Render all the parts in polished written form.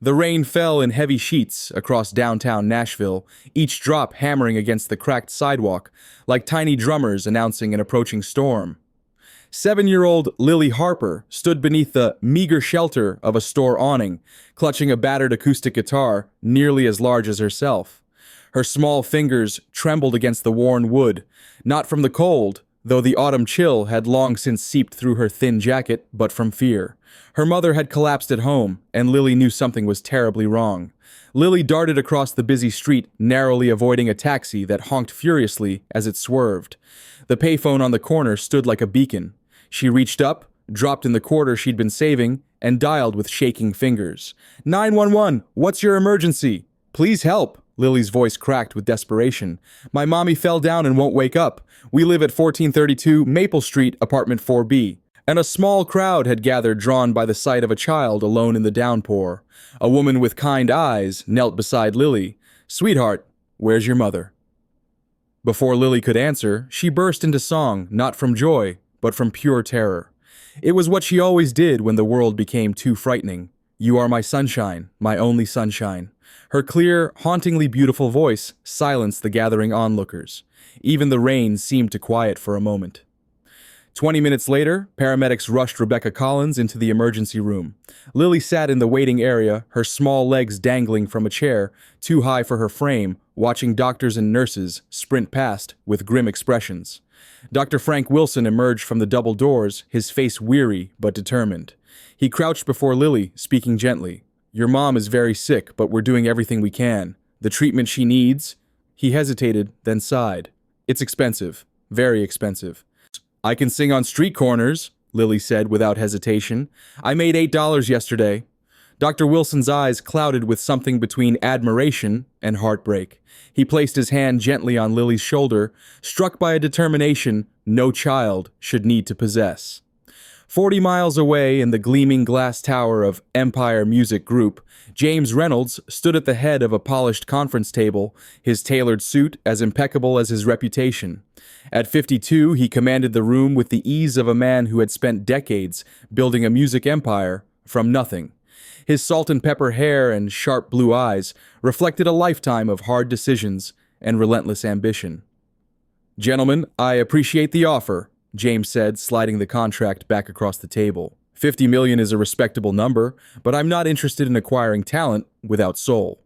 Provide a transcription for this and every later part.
The rain fell in heavy sheets across downtown Nashville, each drop hammering against the cracked sidewalk, like tiny drummers announcing an approaching storm. 7-year-old Lily Harper stood beneath the meager shelter of a store awning, clutching a battered acoustic guitar nearly as large as herself. Her small fingers trembled against the worn wood, not from the cold, though the autumn chill had long since seeped through her thin jacket, but from fear. Her mother had collapsed at home, and Lily knew something was terribly wrong. Lily darted across the busy street, narrowly avoiding a taxi that honked furiously as it swerved. The payphone on the corner stood like a beacon. She reached up, dropped in the quarter she'd been saving, and dialed with shaking fingers. 911, what's your emergency? Please help, Lily's voice cracked with desperation. My mommy fell down and won't wake up. We live at 1432 Maple Street, apartment 4B. And a small crowd had gathered, drawn by the sight of a child alone in the downpour. A woman with kind eyes knelt beside Lily. Sweetheart, where's your mother? Before Lily could answer, she burst into song, not from joy, but from pure terror. It was what she always did when the world became too frightening. You are my sunshine, my only sunshine. Her clear, hauntingly beautiful voice silenced the gathering onlookers. Even the rain seemed to quiet for a moment. 20 minutes later, paramedics rushed Rebecca Collins into the emergency room. Lily sat in the waiting area, her small legs dangling from a chair, too high for her frame, watching doctors and nurses sprint past with grim expressions. Dr. Frank Wilson emerged from the double doors, his face weary but determined. He crouched before Lily, speaking gently. Your mom is very sick, but we're doing everything we can. The treatment she needs... He hesitated, then sighed. It's expensive. Very expensive. I can sing on street corners, Lily said without hesitation. I made $8 yesterday. Dr. Wilson's eyes clouded with something between admiration and heartbreak. He placed his hand gently on Lily's shoulder, struck by a determination no child should need to possess. 40 miles away in the gleaming glass tower of Empire Music Group, James Reynolds stood at the head of a polished conference table, his tailored suit as impeccable as his reputation. At 52, he commanded the room with the ease of a man who had spent decades building a music empire from nothing. His salt and pepper hair and sharp blue eyes reflected a lifetime of hard decisions and relentless ambition. Gentlemen, I appreciate the offer, James said, sliding the contract back across the table. $50 million is a respectable number, but I'm not interested in acquiring talent without soul.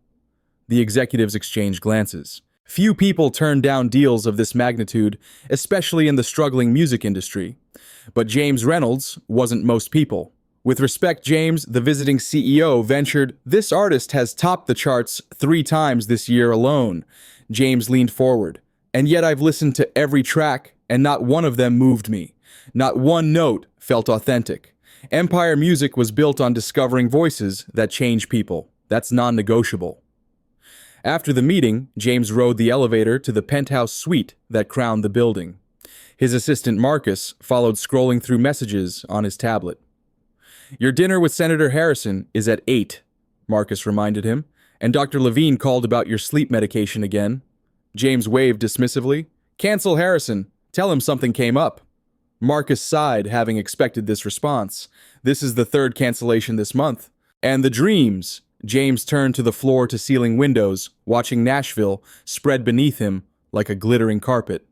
The executives exchanged glances. Few people turn down deals of this magnitude, especially in the struggling music industry. But James Reynolds wasn't most people. With respect, James, the visiting CEO, ventured, "This artist has topped the charts 3 times this year alone." James leaned forward. "And yet I've listened to every track, and not one of them moved me. Not one note felt authentic. Empire Music was built on discovering voices that change people. That's non-negotiable." After the meeting, James rode the elevator to the penthouse suite that crowned the building. His assistant Marcus followed, scrolling through messages on his tablet. "Your dinner with Senator Harrison is at 8, Marcus reminded him, "and Dr. Levine called about your sleep medication again." James waved dismissively. "Cancel Harrison. Tell him something came up." Marcus sighed, having expected this response. This is the 3rd cancellation this month. "And the dreams." James turned to the floor-to-ceiling windows, watching Nashville spread beneath him like a glittering carpet.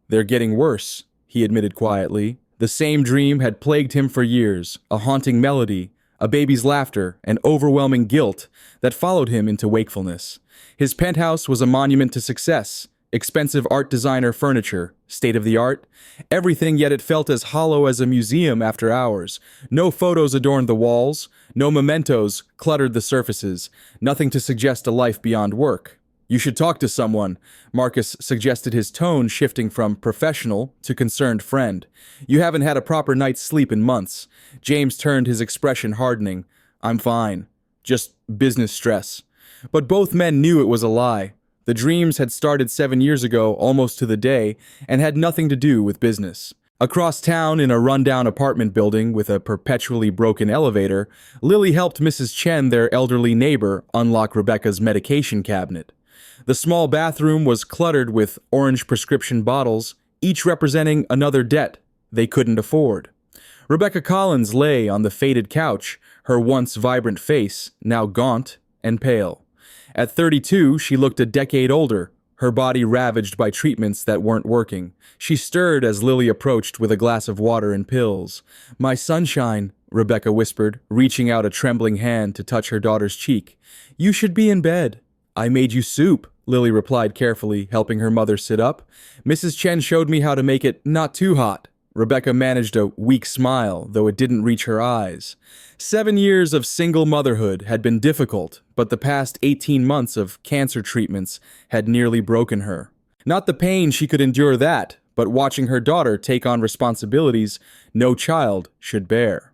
"They're getting worse," he admitted quietly. The same dream had plagued him for years, a haunting melody, a baby's laughter, and overwhelming guilt that followed him into wakefulness. His penthouse was a monument to success, expensive art designer furniture, state-of-the-art, everything, yet it felt as hollow as a museum after hours. No photos adorned the walls, no mementos cluttered the surfaces, nothing to suggest a life beyond work. "You should talk to someone," Marcus suggested, his tone shifting from professional to concerned friend. "You haven't had a proper night's sleep in months." James turned, his expression hardening. "I'm fine. Just business stress." But both men knew it was a lie. The dreams had started 7 years ago, almost to the day, and had nothing to do with business. Across town, in a rundown apartment building with a perpetually broken elevator, Lily helped Mrs. Chen, their elderly neighbor, unlock Rebecca's medication cabinet. The small bathroom was cluttered with orange prescription bottles, each representing another debt they couldn't afford. Rebecca Collins lay on the faded couch, her once vibrant face now gaunt and pale. At 32, she looked a decade older, her body ravaged by treatments that weren't working. She stirred as Lily approached with a glass of water and pills. "My sunshine," Rebecca whispered, reaching out a trembling hand to touch her daughter's cheek. "You should be in bed." "I made you soup," Lily replied carefully, helping her mother sit up. "Mrs. Chen showed me how to make it not too hot." Rebecca managed a weak smile, though it didn't reach her eyes. 7 years of single motherhood had been difficult, but the past 18 months of cancer treatments had nearly broken her. Not the pain she could endure that, but watching her daughter take on responsibilities no child should bear.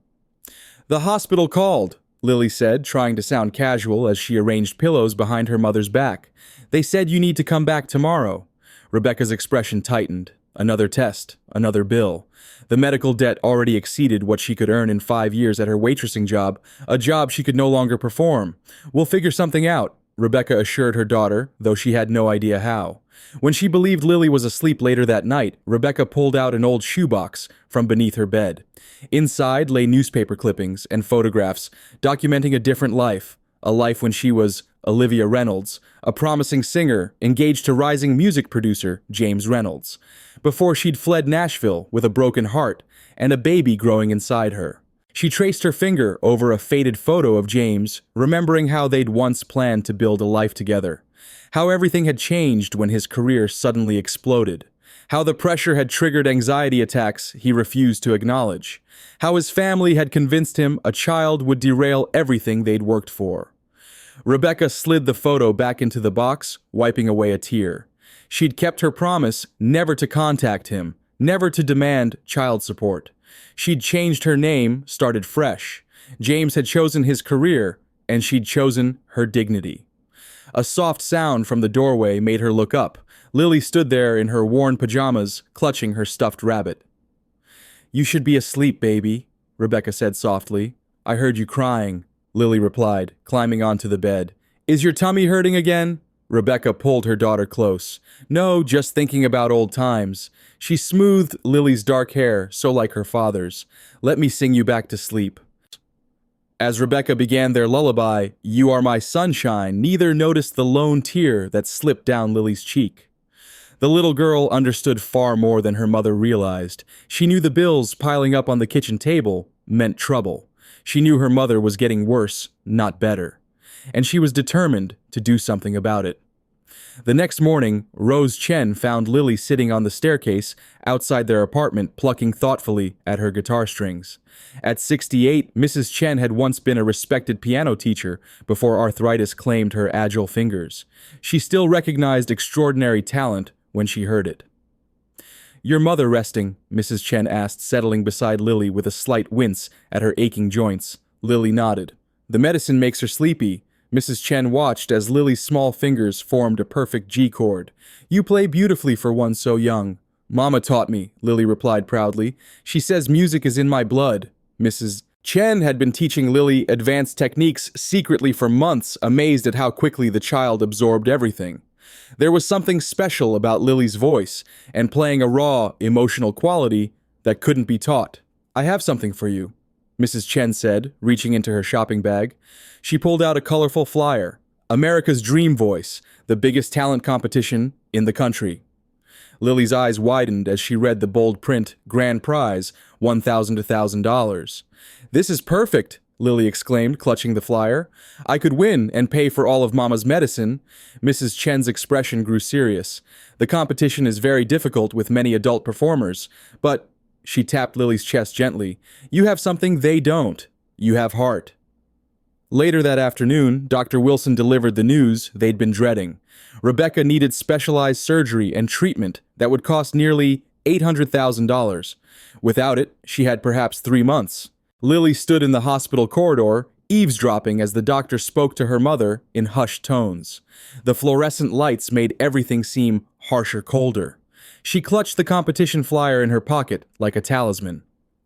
"The hospital called," Lily said, trying to sound casual as she arranged pillows behind her mother's back. "They said you need to come back tomorrow." Rebecca's expression tightened. Another test, another bill. The medical debt already exceeded what she could earn in 5 years at her waitressing job, a job she could no longer perform. "We'll figure something out," Rebecca assured her daughter, though she had no idea how. When she believed Lily was asleep later that night, Rebecca pulled out an old shoebox from beneath her bed. Inside lay newspaper clippings and photographs documenting a different life, a life when she was Olivia Reynolds, a promising singer engaged to rising music producer James Reynolds, before she'd fled Nashville with a broken heart and a baby growing inside her. She traced her finger over a faded photo of James, remembering how they'd once planned to build a life together, how everything had changed when his career suddenly exploded, how the pressure had triggered anxiety attacks he refused to acknowledge, how his family had convinced him a child would derail everything they'd worked for. Rebecca slid the photo back into the box, wiping away a tear. She'd kept her promise never to contact him, never to demand child support. She'd changed her name, started fresh. James had chosen his career, and she'd chosen her dignity. A soft sound from the doorway made her look up. Lily stood there in her worn pajamas, clutching her stuffed rabbit. "You should be asleep, baby," Rebecca said softly. "I heard you crying," Lily replied, climbing onto the bed. "Is your tummy hurting again?" Rebecca pulled her daughter close. "No, just thinking about old times." She smoothed Lily's dark hair, so like her father's. "Let me sing you back to sleep." As Rebecca began their lullaby, "You Are My Sunshine," neither noticed the lone tear that slipped down Lily's cheek. The little girl understood far more than her mother realized. She knew the bills piling up on the kitchen table meant trouble. She knew her mother was getting worse, not better. And she was determined to do something about it. The next morning, Rose Chen found Lily sitting on the staircase outside their apartment, plucking thoughtfully at her guitar strings. At 68, Mrs. Chen had once been a respected piano teacher before arthritis claimed her agile fingers. She still recognized extraordinary talent when she heard it. "Your mother resting?" Mrs. Chen asked, settling beside Lily with a slight wince at her aching joints. Lily nodded. "The medicine makes her sleepy." Mrs. Chen watched as Lily's small fingers formed a perfect G chord. "You play beautifully for one so young." "Mama taught me," Lily replied proudly. "She says music is in my blood." Mrs. Chen had been teaching Lily advanced techniques secretly for months, amazed at how quickly the child absorbed everything. There was something special about Lily's voice, and playing a raw, emotional quality that couldn't be taught. "I have something for you," Mrs. Chen said, reaching into her shopping bag. She pulled out a colorful flyer. "America's Dream Voice, the biggest talent competition in the country." Lily's eyes widened as she read the bold print, "Grand Prize, $1,000 to $1,000. "This is perfect," Lily exclaimed, clutching the flyer. "I could win and pay for all of Mama's medicine." Mrs. Chen's expression grew serious. "The competition is very difficult with many adult performers, but," she tapped Lily's chest gently, "you have something they don't. You have heart." Later that afternoon, Dr. Wilson delivered the news they'd been dreading. Rebecca needed specialized surgery and treatment that would cost nearly $800,000. Without it, she had perhaps 3 months. Lily stood in the hospital corridor, eavesdropping as the doctor spoke to her mother in hushed tones. The fluorescent lights made everything seem harsher, colder. She clutched the competition flyer in her pocket like a talisman.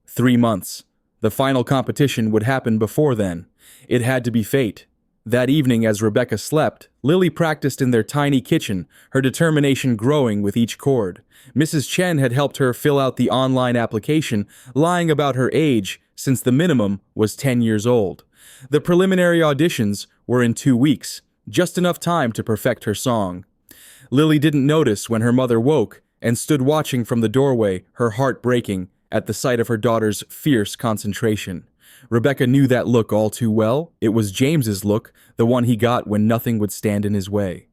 3 months. The final competition would happen before then. It had to be fate. That evening, as Rebecca slept, Lily practiced in their tiny kitchen, her determination growing with each chord. Mrs. Chen had helped her fill out the online application, lying about her age, since the minimum was 10 years old. The preliminary auditions were in 2 weeks, just enough time to perfect her song. Lily didn't notice when her mother woke and stood watching from the doorway, her heart breaking at the sight of her daughter's fierce concentration. Rebecca knew that look all too well. It was James's look, the one he got when nothing would stand in his way.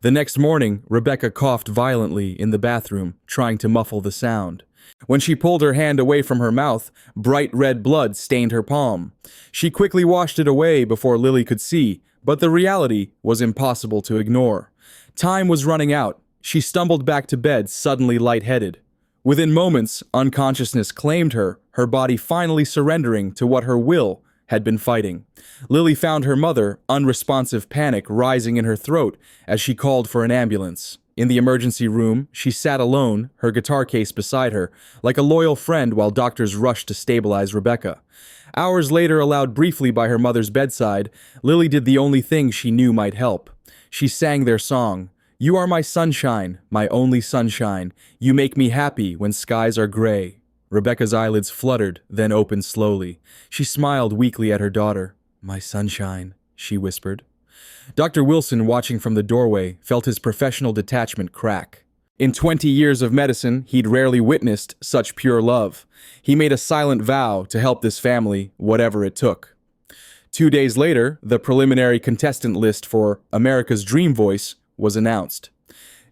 The next morning, Rebecca coughed violently in the bathroom, trying to muffle the sound. When she pulled her hand away from her mouth, bright red blood stained her palm. She quickly washed it away before Lily could see, but the reality was impossible to ignore. Time was running out. She stumbled back to bed, suddenly lightheaded. Within moments, unconsciousness claimed her, her body finally surrendering to what her will had been fighting. Lily found her mother, unresponsive panic rising in her throat as she called for an ambulance. In the emergency room, she sat alone, her guitar case beside her, like a loyal friend while doctors rushed to stabilize Rebecca. Hours later, allowed briefly by her mother's bedside, Lily did the only thing she knew might help. She sang their song. You are my sunshine, my only sunshine. You make me happy when skies are gray. Rebecca's eyelids fluttered, then opened slowly. She smiled weakly at her daughter. My sunshine, she whispered. Dr. Wilson, watching from the doorway, felt his professional detachment crack. In 20 years of medicine, he'd rarely witnessed such pure love. He made a silent vow to help this family, whatever it took. 2 days later, the preliminary contestant list for America's Dream Voice was announced.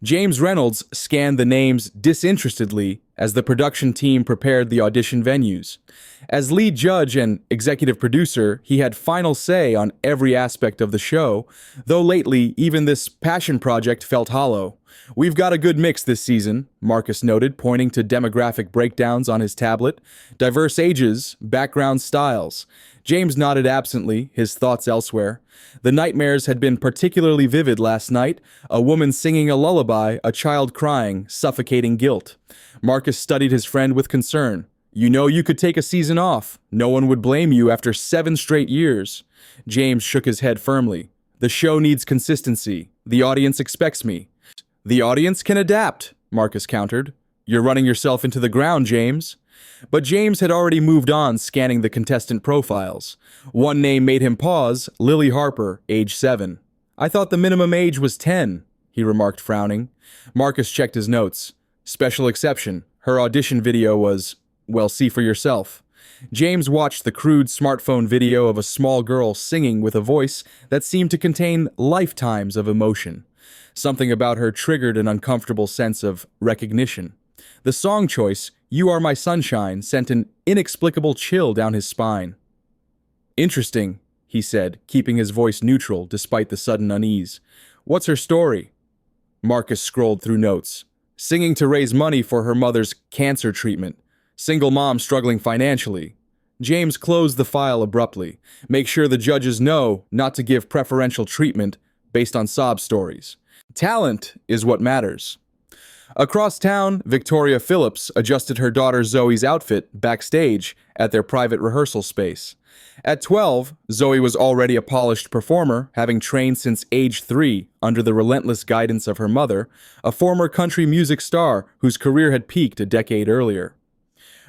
James Reynolds scanned the names disinterestedly as the production team prepared the audition venues. As lead judge and executive producer, he had final say on every aspect of the show, though lately even this passion project felt hollow. We've got a good mix this season, Marcus noted, pointing to demographic breakdowns on his tablet. Diverse ages, background styles. James nodded absently, his thoughts elsewhere. The nightmares had been particularly vivid last night, a woman singing a lullaby, a child crying, suffocating guilt. Marcus studied his friend with concern. You know you could take a season off. No one would blame you after 7 straight years. James shook his head firmly. The show needs consistency. The audience expects me. The audience can adapt, Marcus countered. You're running yourself into the ground, James. But James had already moved on, scanning the contestant profiles. One name made him pause, Lily Harper, age 7. I thought the minimum age was 10, he remarked, frowning. Marcus checked his notes. Special exception. Her audition video was, well, see for yourself. James watched the crude smartphone video of a small girl singing with a voice that seemed to contain lifetimes of emotion. Something about her triggered an uncomfortable sense of recognition. The song choice, You Are My Sunshine, sent an inexplicable chill down his spine. Interesting, he said, keeping his voice neutral despite the sudden unease. What's her story? Marcus scrolled through notes. Singing to raise money for her mother's cancer treatment. Single mom struggling financially. James closed the file abruptly. Make sure the judges know not to give preferential treatment based on sob stories. Talent is what matters. Across town, Victoria Phillips adjusted her daughter Zoe's outfit backstage at their private rehearsal space. At 12, Zoe was already a polished performer, having trained since age 3 under the relentless guidance of her mother, a former country music star whose career had peaked a decade earlier.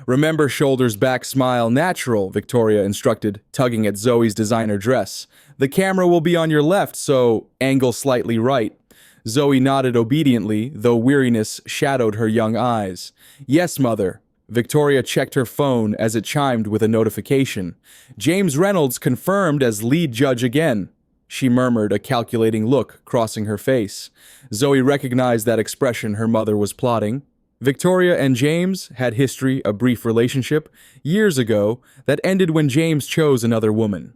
Remember shoulders back, smile natural, Victoria instructed, tugging at Zoe's designer dress. The camera will be on your left, so angle slightly right. Zoe nodded obediently, though weariness shadowed her young eyes. Yes, mother. Victoria checked her phone as it chimed with a notification. James Reynolds confirmed as lead judge again. She murmured, a calculating look crossing her face. Zoe recognized that expression her mother was plotting. Victoria and James had history, a brief relationship, years ago that ended when James chose another woman.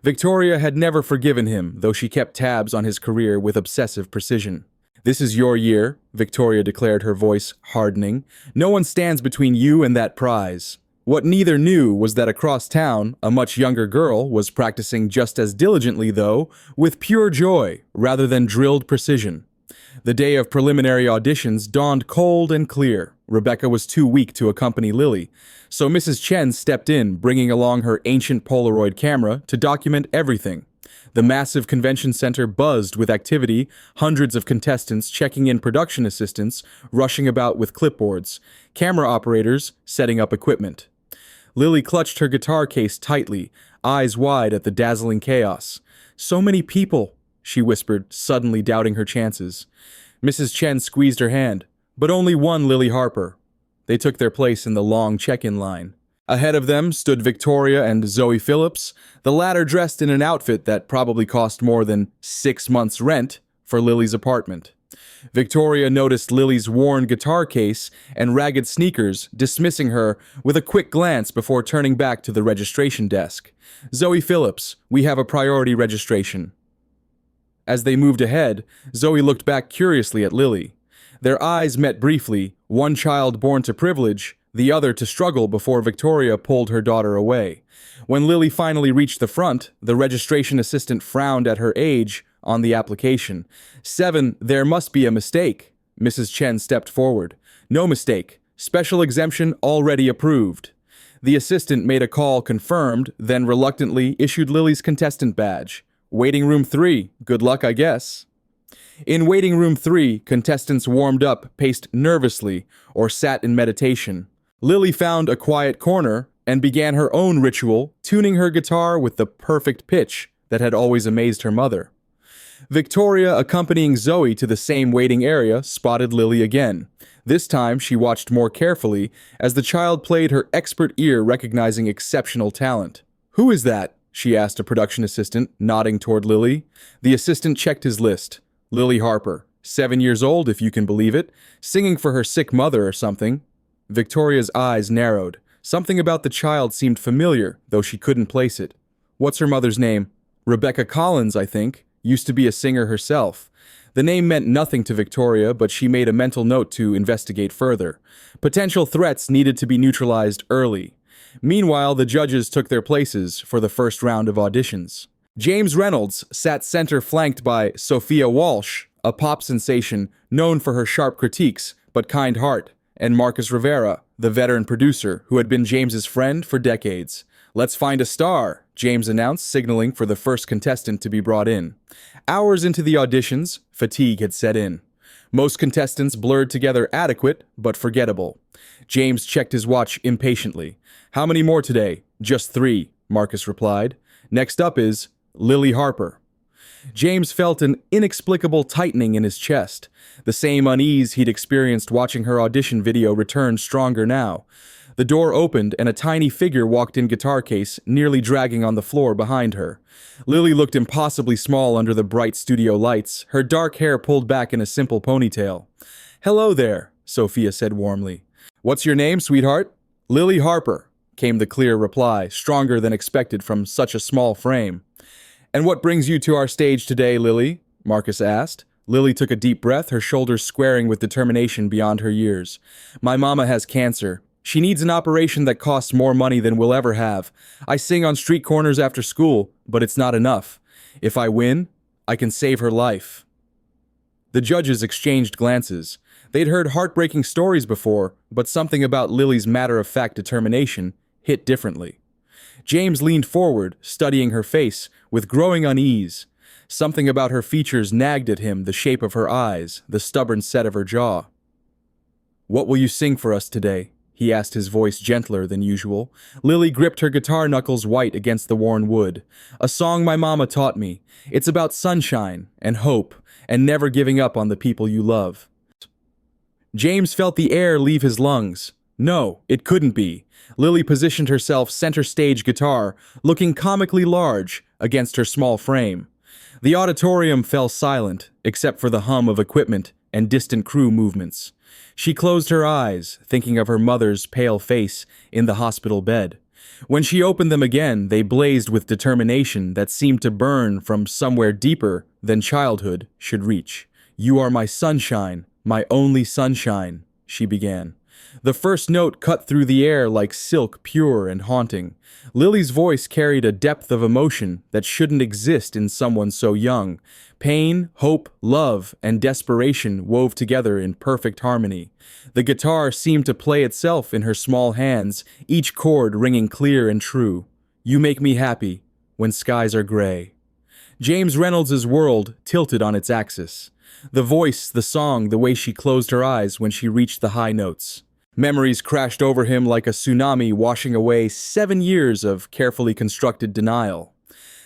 Victoria had never forgiven him, though she kept tabs on his career with obsessive precision. This is your year, Victoria declared, her voice hardening. No one stands between you and that prize. What neither knew was that across town, a much younger girl was practicing just as diligently, though, with pure joy rather than drilled precision. The day of preliminary auditions dawned cold and clear. Rebecca was too weak to accompany Lily, so Mrs. Chen stepped in, bringing along her ancient Polaroid camera to document everything. The massive convention center buzzed with activity, hundreds of contestants checking in, production assistants rushing about with clipboards, camera operators setting up equipment. Lily clutched her guitar case tightly, eyes wide at the dazzling chaos. "So many people," she whispered, suddenly doubting her chances. Mrs. Chen squeezed her hand, but only one Lily Harper. They took their place in the long check-in line. Ahead of them stood Victoria and Zoe Phillips, the latter dressed in an outfit that probably cost more than 6 months' rent for Lily's apartment. Victoria noticed Lily's worn guitar case and ragged sneakers, dismissing her with a quick glance before turning back to the registration desk. "Zoe Phillips, we have a priority registration." As they moved ahead, Zoe looked back curiously at Lily. Their eyes met briefly, one child born to privilege, the other to struggle, before Victoria pulled her daughter away. When Lily finally reached the front, the registration assistant frowned at her age on the application. "7, there must be a mistake." Mrs. Chen stepped forward. "No mistake. Special exemption already approved." The assistant made a call confirmed, then reluctantly issued Lily's contestant badge. "Waiting room 3. Good luck, I guess." In waiting room 3, contestants warmed up, paced nervously, or sat in meditation. Lily found a quiet corner and began her own ritual, tuning her guitar with the perfect pitch that had always amazed her mother. Victoria, accompanying Zoe to the same waiting area, spotted Lily again. This time, she watched more carefully as the child played, her expert ear recognizing exceptional talent. "Who is that?" she asked a production assistant, nodding toward Lily. The assistant checked his list. "Lily Harper, 7 years old, if you can believe it, singing for her sick mother or something." Victoria's eyes narrowed. Something about the child seemed familiar, though she couldn't place it. "What's her mother's name?" "Rebecca Collins, I think. Used to be a singer herself." The name meant nothing to Victoria, but she made a mental note to investigate further. Potential threats needed to be neutralized early. Meanwhile, the judges took their places for the first round of auditions. James Reynolds sat center, flanked by Sophia Walsh, a pop sensation known for her sharp critiques but kind heart, and Marcus Rivera, the veteran producer who had been James's friend for decades. "Let's find a star," James announced, signaling for the first contestant to be brought in. Hours into the auditions, fatigue had set in. Most contestants blurred together, adequate but forgettable. James checked his watch impatiently. "How many more today?" "Just 3, Marcus replied. "Next up is Lily Harper." James felt an inexplicable tightening in his chest. The same unease he'd experienced watching her audition video returned stronger now. The door opened and a tiny figure walked in, guitar case nearly dragging on the floor behind her. Lily looked impossibly small under the bright studio lights, her dark hair pulled back in a simple ponytail. "Hello there," Sophia said warmly. "What's your name, sweetheart?" "Lily Harper," came the clear reply, stronger than expected from such a small frame. "And what brings you to our stage today, Lily?" Marcus asked. Lily took a deep breath, her shoulders squaring with determination beyond her years. "My mama has cancer. She needs an operation that costs more money than we'll ever have. I sing on street corners after school, but it's not enough. If I win, I can save her life." The judges exchanged glances. They'd heard heartbreaking stories before, but something about Lily's matter-of-fact determination hit differently. James leaned forward, studying her face with growing unease. Something about her features nagged at him, the shape of her eyes, the stubborn set of her jaw. "What will you sing for us today?" he asked, his voice gentler than usual. Lily gripped her guitar knuckles white against the worn wood. "A song my mama taught me. It's about sunshine and hope and never giving up on the people you love." James felt the air leave his lungs. No, it couldn't be. Lily positioned herself center stage, guitar looking comically large against her small frame. The auditorium fell silent, except for the hum of equipment and distant crew movements. She closed her eyes, thinking of her mother's pale face in the hospital bed. When she opened them again, they blazed with determination that seemed to burn from somewhere deeper than childhood should reach. "You are my sunshine, my only sunshine," she began. The first note cut through the air like silk, pure and haunting. Lily's voice carried a depth of emotion that shouldn't exist in someone so young. Pain, hope, love, and desperation wove together in perfect harmony. The guitar seemed to play itself in her small hands, each chord ringing clear and true. "You make me happy when skies are gray." James Reynolds' world tilted on its axis. The voice, the song, the way she closed her eyes when she reached the high notes. Memories crashed over him like a tsunami washing away 7 years of carefully constructed denial.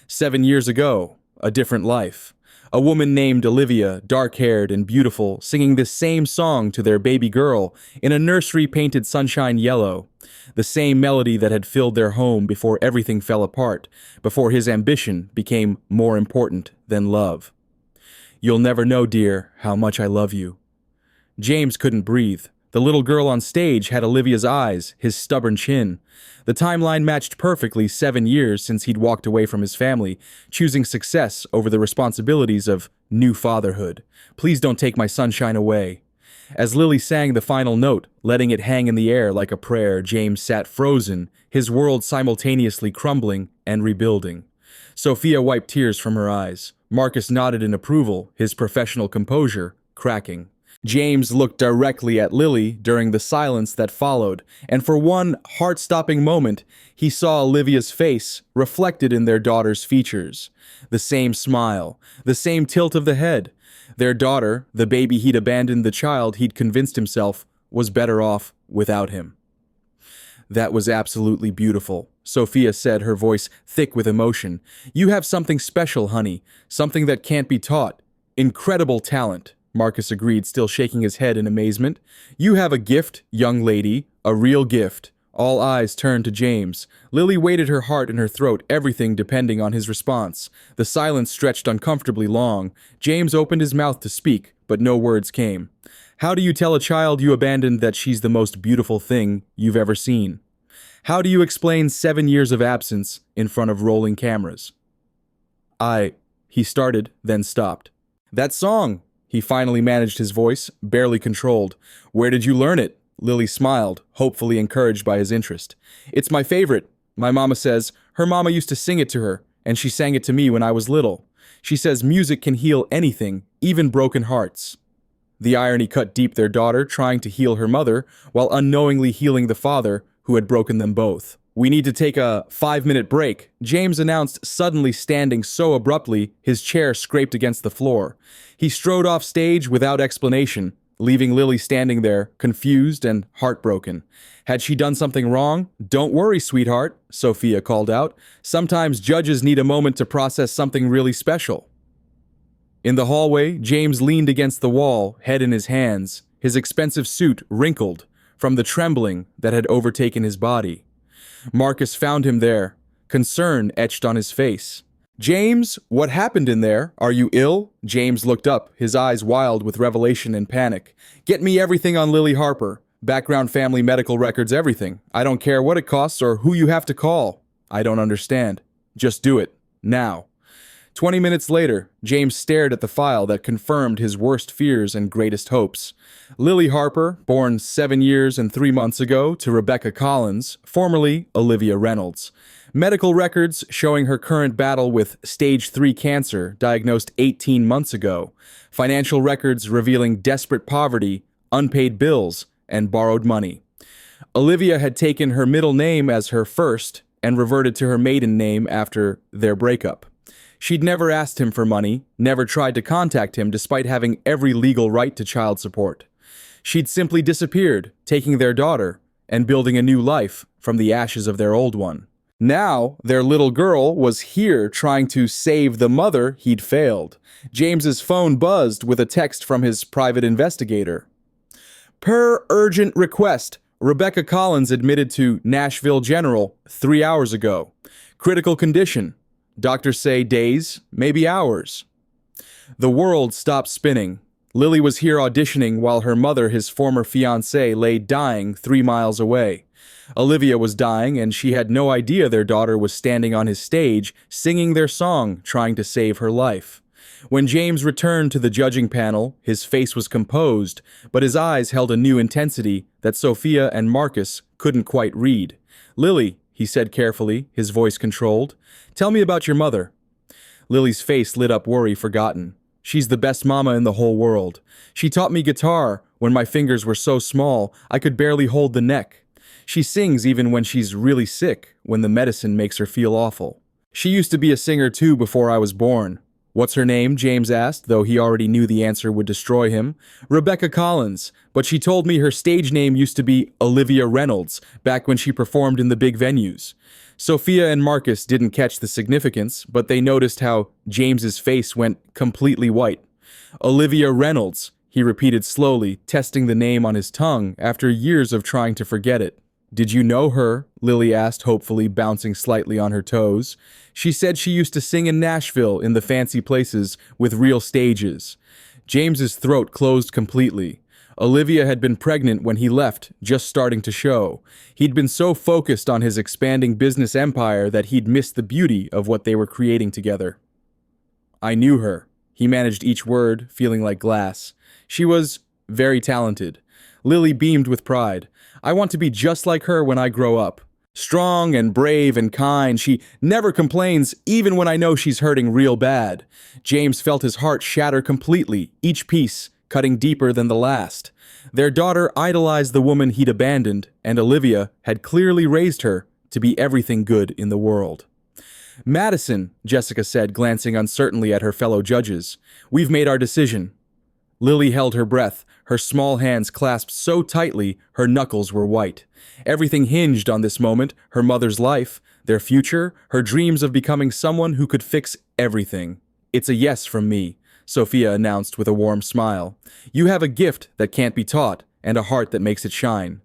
7 years ago, a different life. A woman named Olivia, dark-haired and beautiful, singing this same song to their baby girl in a nursery painted sunshine yellow. The same melody that had filled their home before everything fell apart, before his ambition became more important than love. "You'll never know, dear, how much I love you." James couldn't breathe. The little girl on stage had Olivia's eyes, his stubborn chin. The timeline matched perfectly 7 years since he'd walked away from his family, choosing success over the responsibilities of new fatherhood. "Please don't take my sunshine away." As Lily sang the final note, letting it hang in the air like a prayer, James sat frozen, his world simultaneously crumbling and rebuilding. Sophia wiped tears from her eyes. Marcus nodded in approval, his professional composure cracking. James looked directly at Lily during the silence that followed, and for one heart-stopping moment, he saw Olivia's face reflected in their daughter's features. The same smile, the same tilt of the head. Their daughter, the baby he'd abandoned, the child he'd convinced himself was better off without him. "That was absolutely beautiful," Sophia said, her voice thick with emotion. "You have something special, honey, something that can't be taught. Incredible talent." Marcus agreed, still shaking his head in amazement. "You have a gift, young lady, a real gift." All eyes turned to James. Lily weighted her heart in her throat, everything depending on his response. The silence stretched uncomfortably long. James opened his mouth to speak, but no words came. "How do you tell a child you abandoned that she's the most beautiful thing you've ever seen? How do you explain 7 years of absence in front of rolling cameras?" He started, then stopped. "That song!" He finally managed his voice, barely controlled. "Where did you learn it?" Lily smiled, hopefully encouraged by his interest. "It's my favorite. My mama says her mama used to sing it to her, and she sang it to me when I was little. She says music can heal anything, even broken hearts." The irony cut deep, their daughter trying to heal her mother while unknowingly healing the father who had broken them both. "We need to take a 5-minute break," James announced, suddenly standing so abruptly his chair scraped against the floor. He strode off stage without explanation, leaving Lily standing there, confused and heartbroken. Had she done something wrong? "Don't worry, sweetheart," Sophia called out. "Sometimes judges need a moment to process something really special." In the hallway, James leaned against the wall, head in his hands, his expensive suit wrinkled from the trembling that had overtaken his body. Marcus found him there, concern etched on his face. "James, what happened in there? Are you ill?" James looked up, his eyes wild with revelation and panic. "Get me everything on Lily Harper. Background, family, medical records, everything. I don't care what it costs or who you have to call. I don't understand. Just do it. Now." 20 minutes later, James stared at the file that confirmed his worst fears and greatest hopes. Lily Harper, born 7 years and 3 months ago to Rebecca Collins, formerly Olivia Reynolds. Medical records showing her current battle with stage 3 cancer, diagnosed 18 months ago. Financial records revealing desperate poverty, unpaid bills, and borrowed money. Olivia had taken her middle name as her first and reverted to her maiden name after their breakup. She'd never asked him for money, never tried to contact him despite having every legal right to child support. She'd simply disappeared, taking their daughter and building a new life from the ashes of their old one. Now, their little girl was here trying to save the mother he'd failed. James's phone buzzed with a text from his private investigator. "Per urgent request, Rebecca Collins admitted to Nashville General 3 hours ago. Critical condition. Doctors say days, maybe hours." The world stopped spinning. Lily was here auditioning while her mother, his former fiancée, lay dying 3 miles away. Olivia was dying, and she had no idea their daughter was standing on his stage, singing their song, trying to save her life. When James returned to the judging panel, his face was composed, but his eyes held a new intensity that Sophia and Marcus couldn't quite read. "Lily," he said carefully, his voice controlled, "tell me about your mother." Lily's face lit up, worry forgotten. "She's the best mama in the whole world. She taught me guitar when my fingers were so small I could barely hold the neck. She sings even when she's really sick, when the medicine makes her feel awful. She used to be a singer too before I was born. What's her name? James asked, though he already knew the answer would destroy him. Rebecca Collins, but she told me her stage name used to be Olivia Reynolds, back when she performed in the big venues. Sophia and Marcus didn't catch the significance, but they noticed how James's face went completely white. Olivia Reynolds, he repeated slowly, testing the name on his tongue after years of trying to forget it. Did you know her? Lily asked, hopefully, bouncing slightly on her toes. She said she used to sing in Nashville in the fancy places with real stages. James's throat closed completely. Olivia had been pregnant when he left, just starting to show. He'd been so focused on his expanding business empire that he'd missed the beauty of what they were creating together. I knew her. He managed each word, feeling like glass. She was very talented. Lily beamed with pride. I want to be just like her when I grow up. Strong and brave and kind, she never complains even when I know she's hurting real bad. James felt his heart shatter completely, each piece cutting deeper than the last. Their daughter idolized the woman he'd abandoned, and Olivia had clearly raised her to be everything good in the world. Madison, Jessica said, glancing uncertainly at her fellow judges. We've made our decision. Lily held her breath, her small hands clasped so tightly her knuckles were white. Everything hinged on this moment, her mother's life, their future, her dreams of becoming someone who could fix everything. It's a yes from me, Sophia announced with a warm smile. You have a gift that can't be taught, and a heart that makes it shine.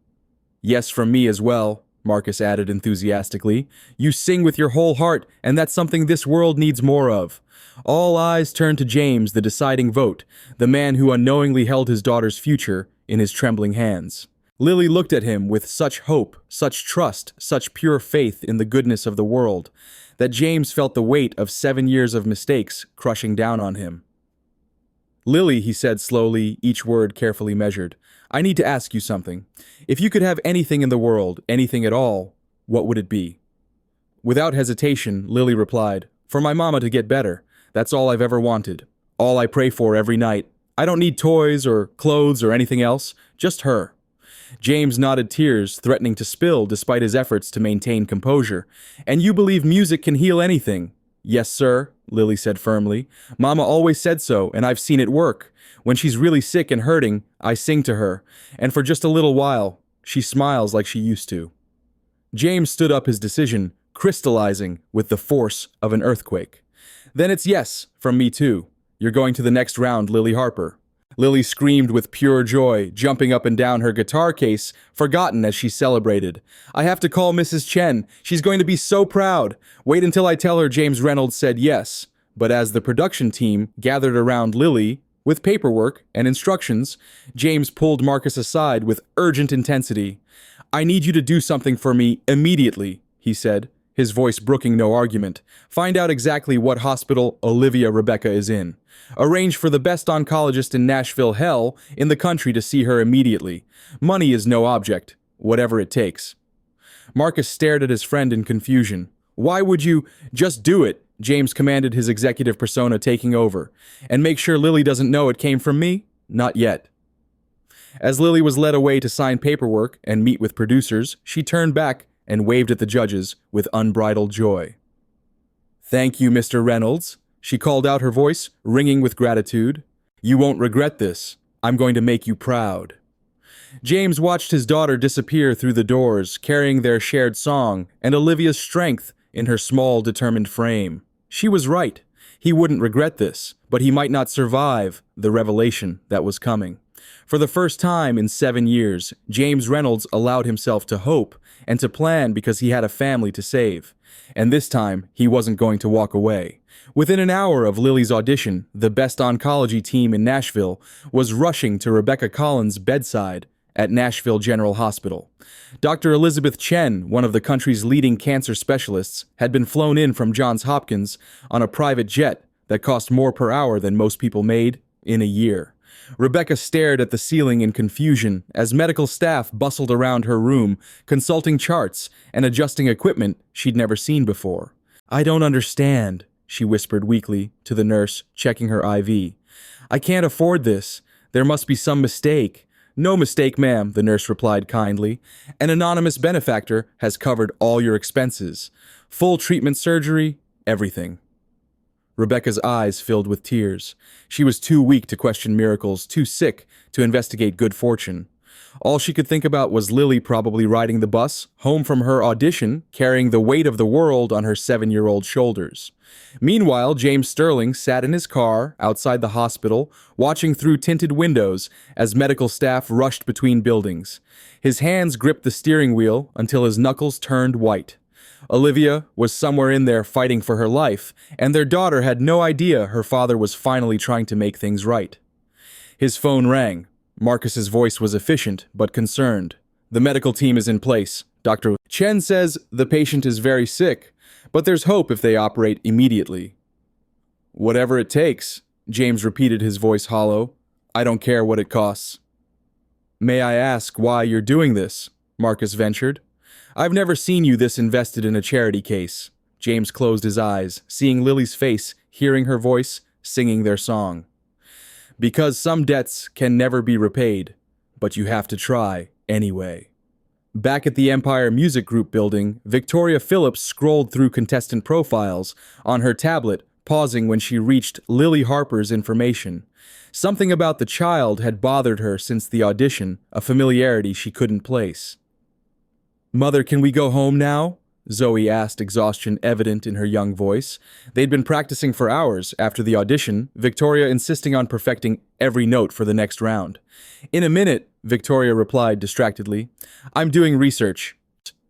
Yes from me as well, Marcus added enthusiastically. You sing with your whole heart, and that's something this world needs more of. All eyes turned to James, the deciding vote, the man who unknowingly held his daughter's future in his trembling hands. Lily looked at him with such hope, such trust, such pure faith in the goodness of the world, that James felt the weight of 7 years of mistakes crushing down on him. Lily, he said slowly, each word carefully measured, I need to ask you something. If you could have anything in the world, anything at all, what would it be? Without hesitation, Lily replied, For my mama to get better. That's all I've ever wanted. All I pray for every night. I don't need toys or clothes or anything else, just her. James nodded, tears threatening to spill despite his efforts to maintain composure. And you believe music can heal anything? Yes, sir, Lily said firmly. Mama always said so, and I've seen it work. When she's really sick and hurting, I sing to her, and for just a little while, she smiles like she used to. James stood up his decision, crystallizing with the force of an earthquake. Then it's yes, from me too. You're going to the next round, Lily Harper. Lily screamed with pure joy, jumping up and down her guitar case, forgotten as she celebrated. I have to call Mrs. Chen. She's going to be so proud. Wait until I tell her James Reynolds said yes. But as the production team gathered around Lily, with paperwork and instructions, James pulled Marcus aside with urgent intensity. I need you to do something for me immediately, he said, his voice brooking no argument. Find out exactly what hospital Olivia Rebecca is in. Arrange for the best oncologist in Nashville hell in the country to see her immediately. Money is no object, whatever it takes. Marcus stared at his friend in confusion. Why would you just do it? James commanded, his executive persona taking over. And make sure Lily doesn't know it came from me? Not yet. As Lily was led away to sign paperwork and meet with producers, she turned back and waved at the judges with unbridled joy. Thank you, Mr. Reynolds, she called out, her voice ringing with gratitude. You won't regret this. I'm going to make you proud. James watched his daughter disappear through the doors, carrying their shared song and Olivia's strength in her small, determined frame. She was right. He wouldn't regret this, but he might not survive the revelation that was coming. For the first time in 7 years, James Reynolds allowed himself to hope and to plan because he had a family to save. And this time, he wasn't going to walk away. Within an hour of Lily's audition, the best oncology team in Nashville was rushing to Rebecca Collins' bedside at Nashville General Hospital. Dr. Elizabeth Chen, one of the country's leading cancer specialists, had been flown in from Johns Hopkins on a private jet that cost more per hour than most people made in a year. Rebecca stared at the ceiling in confusion as medical staff bustled around her room, consulting charts and adjusting equipment she'd never seen before. I don't understand, she whispered weakly to the nurse checking her IV. I can't afford this. There must be some mistake. No mistake, ma'am, the nurse replied kindly. An anonymous benefactor has covered all your expenses. Full treatment surgery, everything. Rebecca's eyes filled with tears. She was too weak to question miracles, too sick to investigate good fortune. All she could think about was Lily probably riding the bus, home from her audition, carrying the weight of the world on her 7-year-old shoulders. Meanwhile, James Sterling sat in his car outside the hospital, watching through tinted windows as medical staff rushed between buildings. His hands gripped the steering wheel until his knuckles turned white. Olivia was somewhere in there fighting for her life, and their daughter had no idea her father was finally trying to make things right. His phone rang. Marcus's voice was efficient, but concerned. "The medical team is in place. Dr. Chen says the patient is very sick, but there's hope if they operate immediately." "Whatever it takes," James repeated, his voice hollow. "I don't care what it costs." "May I ask why you're doing this?" Marcus ventured. "I've never seen you this invested in a charity case." James closed his eyes, seeing Lily's face, hearing her voice, singing their song. "Because some debts can never be repaid, but you have to try anyway." Back at the Empire Music Group building, Victoria Phillips scrolled through contestant profiles on her tablet, pausing when she reached Lily Harper's information. Something about the child had bothered her since the audition, a familiarity she couldn't place. "Mother, can we go home now?" Zoe asked, exhaustion evident in her young voice. They'd been practicing for hours after the audition, Victoria insisting on perfecting every note for the next round. "In a minute," Victoria replied distractedly. "I'm doing research."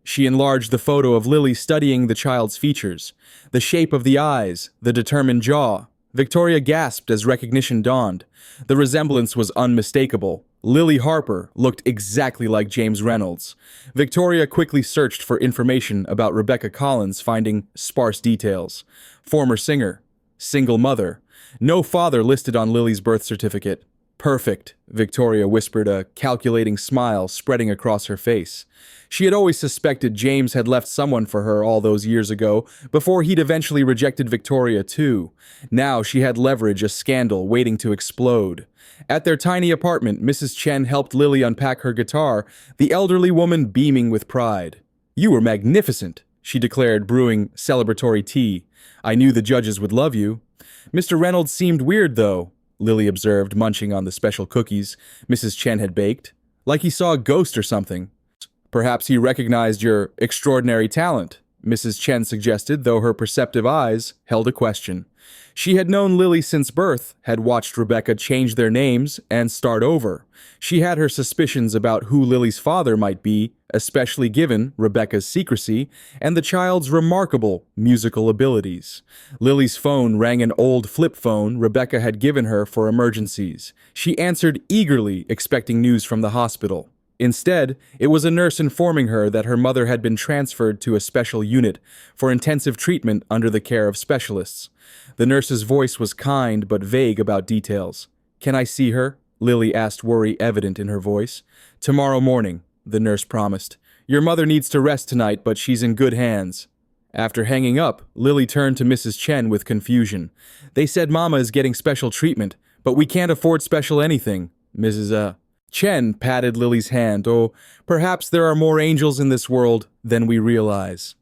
She enlarged the photo of Lily studying the child's features. The shape of the eyes, the determined jaw. Victoria gasped as recognition dawned. The resemblance was unmistakable. Lily Harper looked exactly like James Reynolds. Victoria quickly searched for information about Rebecca Collins, finding sparse details. Former singer. Single mother. No father listed on Lily's birth certificate. "Perfect," Victoria whispered, a calculating smile spreading across her face. She had always suspected James had left someone for her all those years ago, before he'd eventually rejected Victoria too. Now she had leverage, a scandal waiting to explode. At their tiny apartment, Mrs. Chen helped Lily unpack her guitar, the elderly woman beaming with pride. "You were magnificent," she declared, brewing celebratory tea. "I knew the judges would love you." "Mr. Reynolds seemed weird, though," Lily observed, munching on the special cookies Mrs. Chen had baked. "Like he saw a ghost or something." "Perhaps he recognized your extraordinary talent," Mrs. Chen suggested, though her perceptive eyes held a question. She had known Lily since birth, had watched Rebecca change their names and start over. She had her suspicions about who Lily's father might be, especially given Rebecca's secrecy and the child's remarkable musical abilities. Lily's phone rang, an old flip phone Rebecca had given her for emergencies. She answered eagerly, expecting news from the hospital. Instead, it was a nurse informing her that her mother had been transferred to a special unit for intensive treatment under the care of specialists. The nurse's voice was kind but vague about details. "Can I see her?" Lily asked, worry evident in her voice. "Tomorrow morning," the nurse promised. "Your mother needs to rest tonight, but she's in good hands." After hanging up, Lily turned to Mrs. Chen with confusion. "They said Mama is getting special treatment, but we can't afford special anything." Mrs. Chen patted Lily's hand. "Oh, perhaps there are more angels in this world than we realize."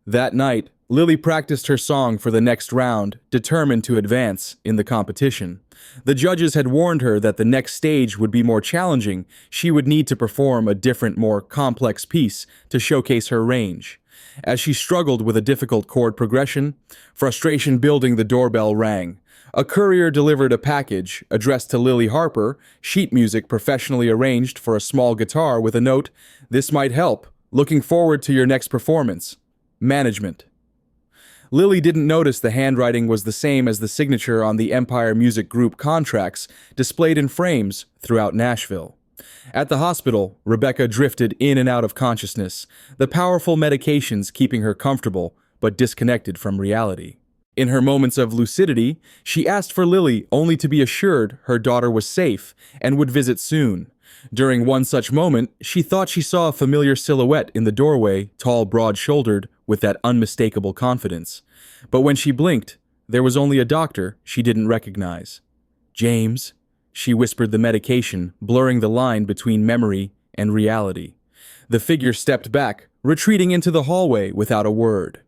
That night, Lily practiced her song for the next round, determined to advance in the competition. The judges had warned her that the next stage would be more challenging. She would need to perform a different, more complex piece to showcase her range. As she struggled with a difficult chord progression, frustration building, the doorbell rang. A courier delivered a package addressed to Lily Harper, sheet music professionally arranged for a small guitar with a note, "This might help. Looking forward to your next performance. Management." Lily didn't notice the handwriting was the same as the signature on the Empire Music Group contracts displayed in frames throughout Nashville. At the hospital, Rebecca drifted in and out of consciousness, the powerful medications keeping her comfortable but disconnected from reality. In her moments of lucidity, she asked for Lily only to be assured her daughter was safe and would visit soon. During one such moment, she thought she saw a familiar silhouette in the doorway, tall, broad-shouldered, with that unmistakable confidence. But when she blinked, there was only a doctor she didn't recognize. "James," she whispered the medication, blurring the line between memory and reality. The figure stepped back, retreating into the hallway without a word.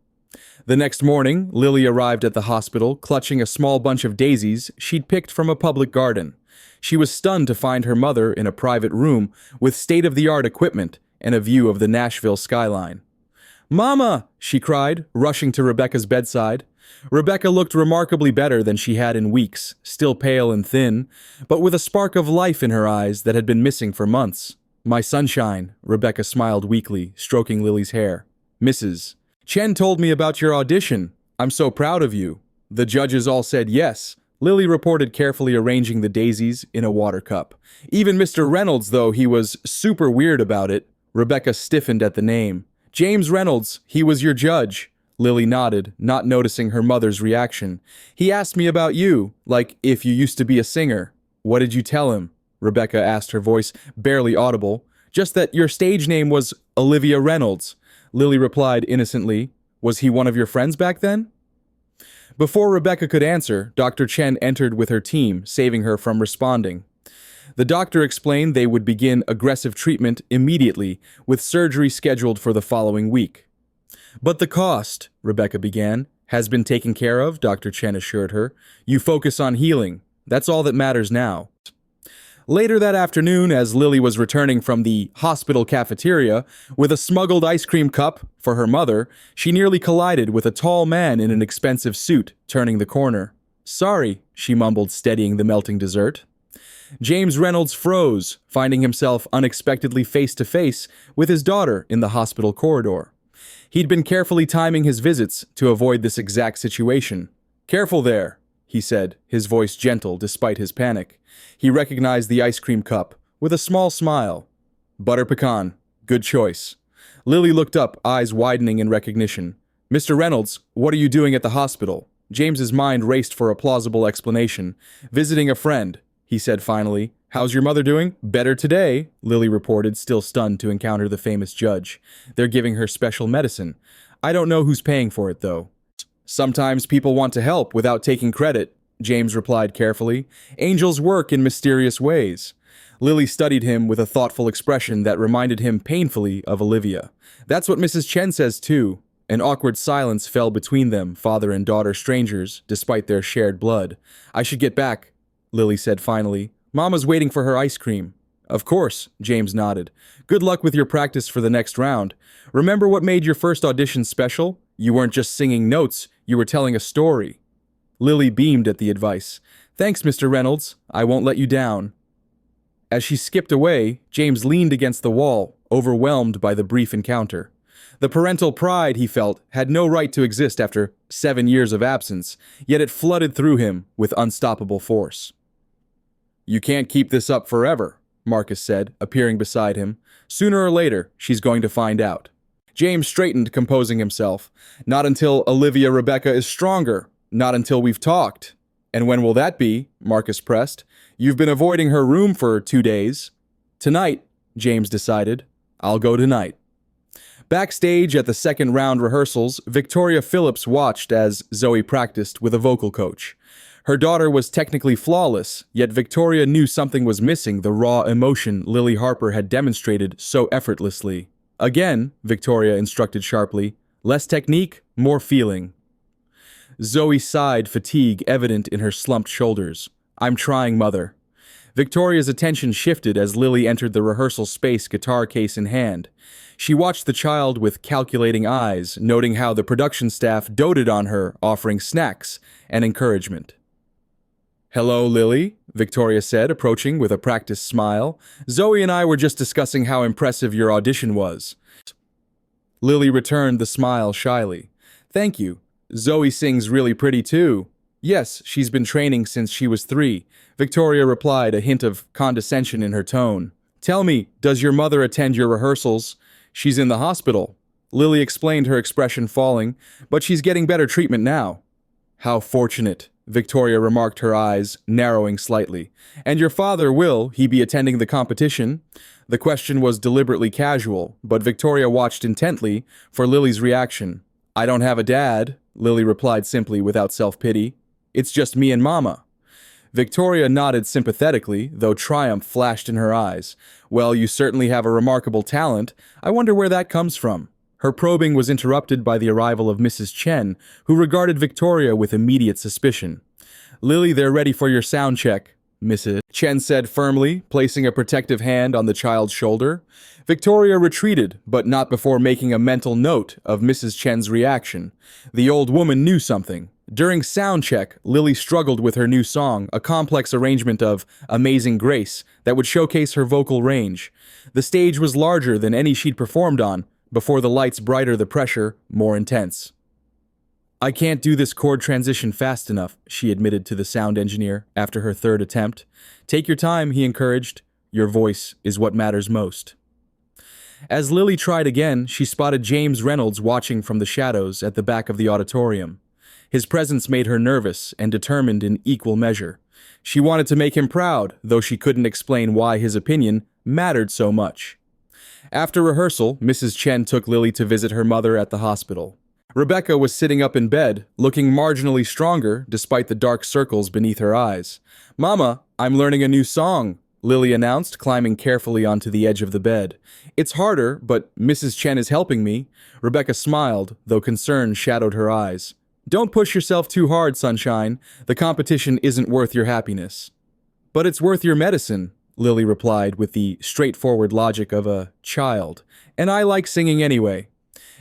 The next morning, Lily arrived at the hospital clutching a small bunch of daisies she'd picked from a public garden. She was stunned to find her mother in a private room with state-of-the-art equipment and a view of the Nashville skyline. "Mama!" she cried, rushing to Rebecca's bedside. Rebecca looked remarkably better than she had in weeks, still pale and thin, but with a spark of life in her eyes that had been missing for months. "My sunshine," Rebecca smiled weakly, stroking Lily's hair. "Mrs. Chen told me about your audition. I'm so proud of you." "The judges all said yes," Lily reported, carefully arranging the daisies in a water cup. "Even Mr. Reynolds, though he was super weird about it." Rebecca stiffened at the name. "James Reynolds, he was your judge." Lily nodded, not noticing her mother's reaction. "He asked me about you, like if you used to be a singer." "What did you tell him?" Rebecca asked, her voice barely audible. "Just that your stage name was Olivia Reynolds." Lily replied innocently. "Was he one of your friends back then?" Before Rebecca could answer, Dr. Chen entered with her team, saving her from responding. The doctor explained they would begin aggressive treatment immediately, with surgery scheduled for the following week. "But the cost," Rebecca began, "has been taken care of," Dr. Chen assured her. "You focus on healing. That's all that matters now." Later that afternoon, as Lily was returning from the hospital cafeteria with a smuggled ice cream cup for her mother, she nearly collided with a tall man in an expensive suit, turning the corner. "Sorry," she mumbled, steadying the melting dessert. James Reynolds froze, finding himself unexpectedly face to face with his daughter in the hospital corridor. He'd been carefully timing his visits to avoid this exact situation. "Careful there," he said, his voice gentle despite his panic. He recognized the ice cream cup with a small smile. "Butter pecan. Good choice." Lily looked up, eyes widening in recognition. "Mr. Reynolds, what are you doing at the hospital?" James's mind raced for a plausible explanation. "Visiting a friend," he said finally. "How's your mother doing?" "Better today," Lily reported, still stunned to encounter the famous judge. "They're giving her special medicine. I don't know who's paying for it, though." "Sometimes people want to help without taking credit," James replied carefully. "Angels work in mysterious ways." Lily studied him with a thoughtful expression that reminded him painfully of Olivia. "That's what Mrs. Chen says, too." An awkward silence fell between them, father and daughter strangers, despite their shared blood. "I should get back," Lily said finally. "Mama's waiting for her ice cream." "Of course," James nodded. "Good luck with your practice for the next round. Remember what made your first audition special? You weren't just singing notes, you were telling a story." Lily beamed at the advice. "Thanks, Mr. Reynolds. I won't let you down." As she skipped away, James leaned against the wall, overwhelmed by the brief encounter. The parental pride he felt had no right to exist after 7 years of absence, yet it flooded through him with unstoppable force. "You can't keep this up forever," Marcus said, appearing beside him. "Sooner or later, she's going to find out." James straightened, composing himself. "Not until Olivia Rebecca is stronger. Not until we've talked." "And when will that be?" Marcus pressed. "You've been avoiding her room for 2 days." "Tonight," James decided. "I'll go tonight." Backstage at the second round rehearsals, Victoria Phillips watched as Zoe practiced with a vocal coach. Her daughter was technically flawless, yet Victoria knew something was missing, the raw emotion Lily Harper had demonstrated so effortlessly. "Again," Victoria instructed sharply. "Less technique, more feeling." Zoe sighed, fatigue evident in her slumped shoulders. "I'm trying, Mother." Victoria's attention shifted as Lily entered the rehearsal space, guitar case in hand. She watched the child with calculating eyes, noting how the production staff doted on her, offering snacks and encouragement. "Hello, Lily," Victoria said, approaching with a practiced smile. "Zoe and I were just discussing how impressive your audition was." Lily returned the smile shyly. "Thank you. Zoe sings really pretty too." "Yes, she's been training since she was 3, Victoria replied, a hint of condescension in her tone. "Tell me, does your mother attend your rehearsals?" "She's in the hospital." Lily explained, her expression falling, "but she's getting better treatment now." "How fortunate," Victoria remarked, her eyes narrowing slightly. "And your father, will he be attending the competition?" The question was deliberately casual, but Victoria watched intently for Lily's reaction. "I don't have a dad," Lily replied simply without self-pity. "It's just me and Mama." Victoria nodded sympathetically, though triumph flashed in her eyes. "Well, you certainly have a remarkable talent. I wonder where that comes from." Her probing was interrupted by the arrival of Mrs. Chen, who regarded Victoria with immediate suspicion. "Lily, they're ready for your sound check," Mrs. Chen said firmly, placing a protective hand on the child's shoulder. Victoria retreated, but not before making a mental note of Mrs. Chen's reaction. The old woman knew something. During sound check, Lily struggled with her new song, a complex arrangement of Amazing Grace that would showcase her vocal range. The stage was larger than any she'd performed on. Before the lights brighter, the pressure more intense. "I can't do this chord transition fast enough," she admitted to the sound engineer after her third attempt. "Take your time," he encouraged. "Your voice is what matters most." As Lily tried again, she spotted James Reynolds watching from the shadows at the back of the auditorium. His presence made her nervous and determined in equal measure. She wanted to make him proud, though she couldn't explain why his opinion mattered so much. After rehearsal, Mrs. Chen took Lily to visit her mother at the hospital. Rebecca was sitting up in bed, looking marginally stronger despite the dark circles beneath her eyes. "Mama, I'm learning a new song," Lily announced, climbing carefully onto the edge of the bed. "It's harder, but Mrs. Chen is helping me." Rebecca smiled, though concern shadowed her eyes. "Don't push yourself too hard, sunshine. The competition isn't worth your happiness." "But it's worth your medicine," Lily replied with the straightforward logic of a child. "And I like singing anyway."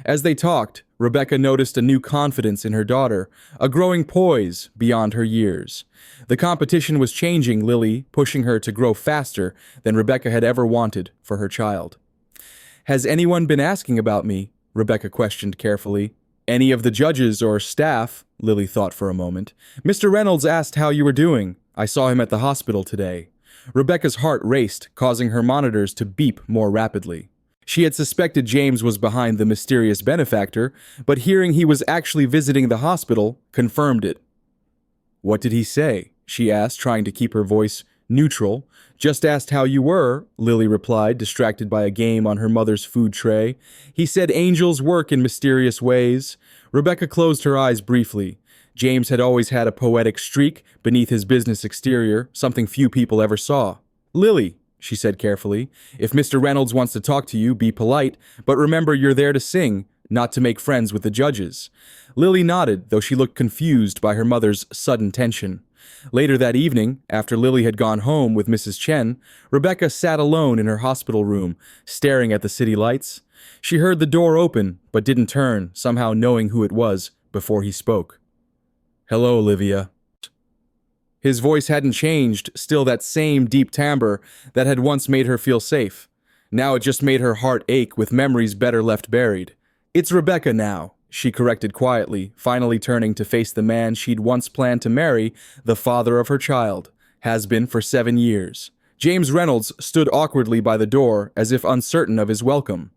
As they talked, Rebecca noticed a new confidence in her daughter, a growing poise beyond her years. The competition was changing Lily, pushing her to grow faster than Rebecca had ever wanted for her child. "Has anyone been asking about me?" Rebecca questioned carefully. "Any of the judges or staff?" Lily thought for a moment. "Mr. Reynolds asked how you were doing. I saw him at the hospital today." Rebecca's heart raced, causing her monitors to beep more rapidly. She had suspected James was behind the mysterious benefactor, but hearing he was actually visiting the hospital confirmed it. "What did he say?" she asked, trying to keep her voice neutral. "Just asked how you were," Lily replied, distracted by a game on her mother's food tray. "He said angels work in mysterious ways." Rebecca closed her eyes briefly. James had always had a poetic streak beneath his business exterior, something few people ever saw. "Lily," she said carefully, "if Mr. Reynolds wants to talk to you, be polite, but remember you're there to sing, not to make friends with the judges." Lily nodded, though she looked confused by her mother's sudden tension. Later that evening, after Lily had gone home with Mrs. Chen, Rebecca sat alone in her hospital room, staring at the city lights. She heard the door open, but didn't turn, somehow knowing who it was before he spoke. "Hello, Olivia." His voice hadn't changed, still that same deep timbre that had once made her feel safe. Now it just made her heart ache with memories better left buried. "It's Rebecca now," she corrected quietly, finally turning to face the man she'd once planned to marry, the father of her child. Has been for 7 years. James Reynolds stood awkwardly by the door, as if uncertain of his welcome.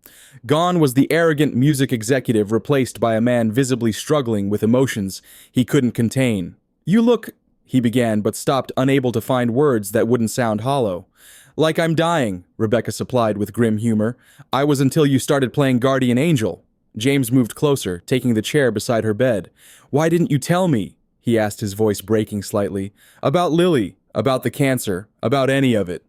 Gone was the arrogant music executive, replaced by a man visibly struggling with emotions he couldn't contain. "You look," he began, but stopped, unable to find words that wouldn't sound hollow. "Like I'm dying," Rebecca supplied with grim humor. "I was until you started playing Guardian Angel." James moved closer, taking the chair beside her bed. "Why didn't you tell me?" he asked, his voice breaking slightly. "About Lily, about the cancer, about any of it."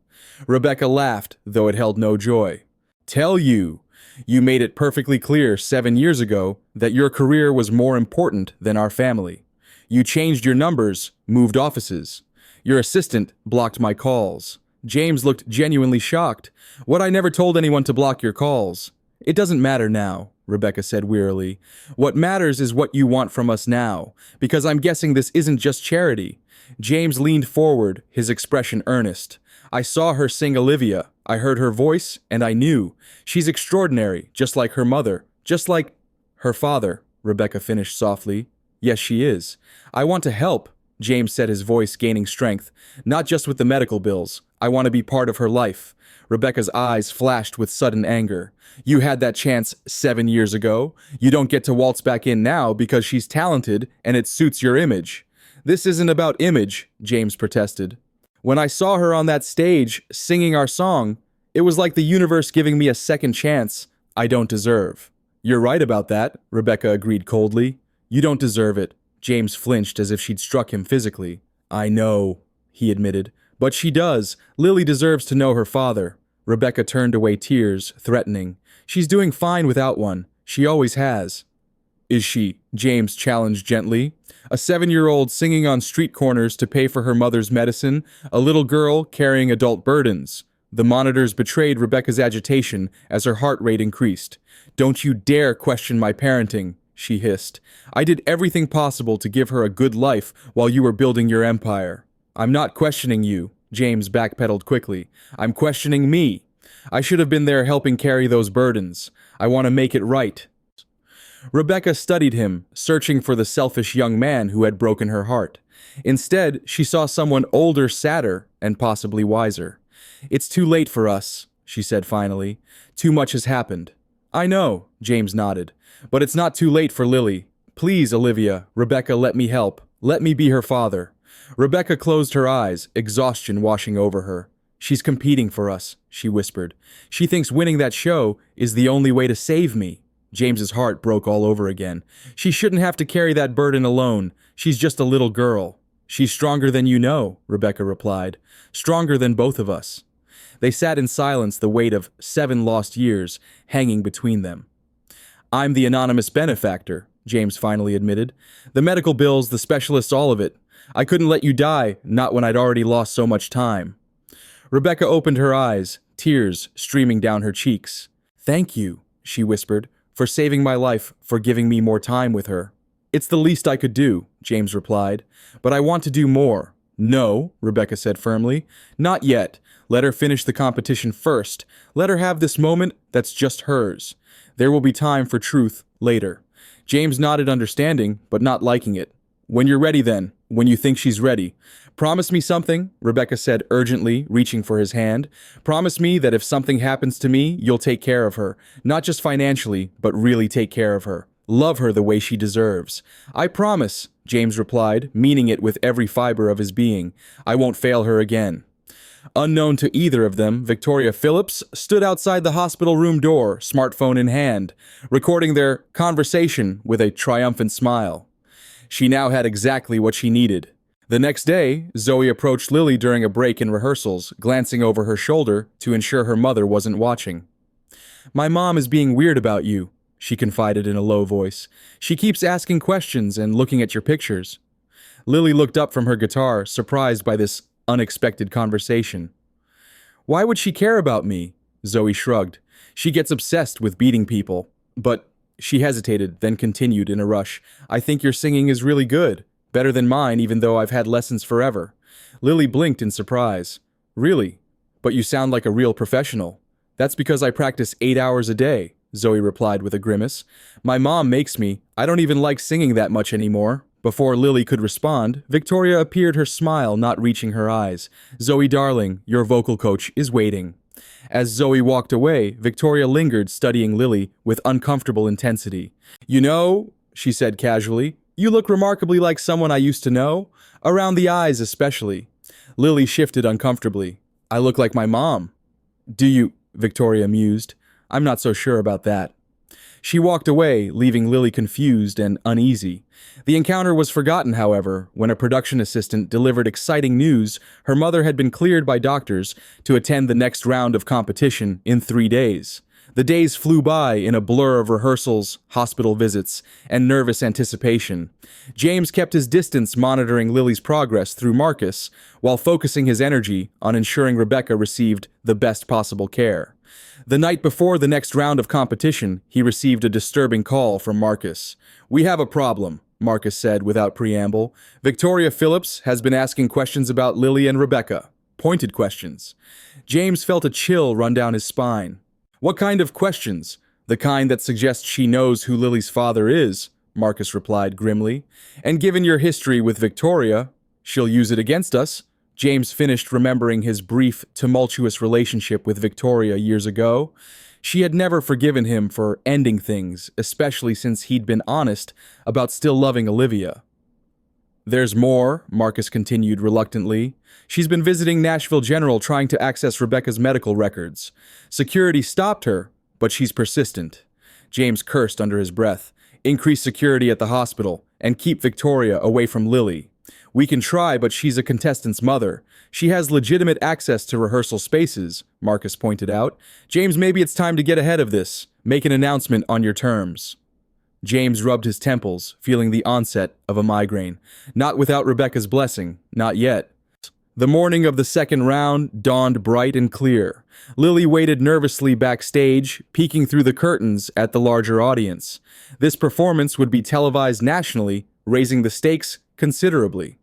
Rebecca laughed, though it held no joy. "Tell you? You made it perfectly clear 7 years ago that your career was more important than our family. You changed your numbers, moved offices. Your assistant blocked my calls." James looked genuinely shocked. "What, I never told anyone to block your calls." "It doesn't matter now," Rebecca said wearily. "What matters is what you want from us now, because I'm guessing this isn't just charity." James leaned forward, his expression earnest. "I saw her sing Olivia. I heard her voice, and I knew. She's extraordinary, just like her mother, just like her father," Rebecca finished softly. "Yes, she is. I want to help," James said, his voice gaining strength. "Not just with the medical bills. I want to be part of her life." Rebecca's eyes flashed with sudden anger. "You had that chance 7 years ago. You don't get to waltz back in now because she's talented and it suits your image." "This isn't about image," James protested. "When I saw her on that stage, singing our song, it was like the universe giving me a second chance I don't deserve." "You're right about that," Rebecca agreed coldly. "You don't deserve it." James flinched as if she'd struck him physically. "I know," he admitted. "But she does. Lily deserves to know her father." Rebecca turned away, tears threatening. "She's doing fine without one. She always has. Is she? James challenged gently. A 7-year-old singing on street corners to pay for her mother's medicine, a little girl carrying adult burdens. The monitors betrayed Rebecca's agitation as her heart rate increased. Don't you dare question my parenting, she hissed. I did everything possible to give her a good life while you were building your empire. I'm not questioning you, James backpedaled quickly. I'm questioning me. I should have been there helping carry those burdens. I want to make it right. Rebecca studied him, searching for the selfish young man who had broken her heart. Instead, she saw someone older, sadder, and possibly wiser. It's too late for us, she said finally. Too much has happened. I know, James nodded. But it's not too late for Lily. Please, Olivia, Rebecca, let me help. Let me be her father. Rebecca closed her eyes, exhaustion washing over her. She's competing for us, she whispered. She thinks winning that show is the only way to save me. James's heart broke all over again. She shouldn't have to carry that burden alone. She's just a little girl. She's stronger than you know, Rebecca replied. Stronger than both of us. They sat in silence, the weight of 7 lost years hanging between them. I'm the anonymous benefactor, James finally admitted. The medical bills, the specialists, all of it. I couldn't let you die, not when I'd already lost so much time. Rebecca opened her eyes, tears streaming down her cheeks. Thank you, she whispered, for saving my life, for giving me more time with her. It's the least I could do, James replied, but I want to do more. No, Rebecca said firmly. Not yet. Let her finish the competition first. Let her have this moment that's just hers. There will be time for truth later. James nodded understanding, but not liking it. When you're ready then, when you think she's ready. Promise me something, Rebecca said urgently, reaching for his hand. Promise me that if something happens to me, you'll take care of her. Not just financially, but really take care of her. Love her the way she deserves. I promise, James replied, meaning it with every fiber of his being. I won't fail her again. Unknown to either of them, Victoria Phillips stood outside the hospital room door, smartphone in hand, recording their conversation with a triumphant smile. She now had exactly what she needed. The next day, Zoe approached Lily during a break in rehearsals, glancing over her shoulder to ensure her mother wasn't watching. My mom is being weird about you, she confided in a low voice. She keeps asking questions and looking at your pictures. Lily looked up from her guitar, surprised by this unexpected conversation. Why would she care about me? Zoe shrugged. She gets obsessed with beating people. But she hesitated, then continued in a rush. I think your singing is really good. Better than mine, even though I've had lessons forever. Lily blinked in surprise. Really? But you sound like a real professional. That's because I practice 8 hours a day, Zoe replied with a grimace. My mom makes me. I don't even like singing that much anymore. Before Lily could respond, Victoria appeared, her smile not reaching her eyes. Zoe, darling, your vocal coach is waiting. As Zoe walked away, Victoria lingered, studying Lily with uncomfortable intensity. You know, she said casually, you look remarkably like someone I used to know, around the eyes especially. Lily shifted uncomfortably. I look like my mom. Do you? Victoria mused. I'm not so sure about that. She walked away, leaving Lily confused and uneasy. The encounter was forgotten, however, when a production assistant delivered exciting news her mother had been cleared by doctors to attend the next round of competition in 3 days. The days flew by in a blur of rehearsals, hospital visits, and nervous anticipation. James kept his distance, monitoring Lily's progress through Marcus, while focusing his energy on ensuring Rebecca received the best possible care. The night before the next round of competition, he received a disturbing call from Marcus. We have a problem, Marcus said without preamble. Victoria Phillips has been asking questions about Lily and Rebecca. Pointed questions. James felt a chill run down his spine. What kind of questions? The kind that suggests she knows who Lily's father is, Marcus replied grimly. And given your history with Victoria, she'll use it against us. James finished, remembering his brief, tumultuous relationship with Victoria years ago. She had never forgiven him for ending things, especially since he'd been honest about still loving Olivia. There's more, Marcus continued reluctantly. She's been visiting Nashville General trying to access Rebecca's medical records. Security stopped her, but she's persistent. James cursed under his breath. Increase security at the hospital and keep Victoria away from Lily. We can try, but she's a contestant's mother. She has legitimate access to rehearsal spaces, Marcus pointed out. James, maybe it's time to get ahead of this. Make an announcement on your terms. James rubbed his temples, feeling the onset of a migraine. Not without Rebecca's blessing, not yet. The morning of the second round dawned bright and clear. Lily waited nervously backstage, peeking through the curtains at the larger audience. This performance would be televised nationally, raising the stakes considerably.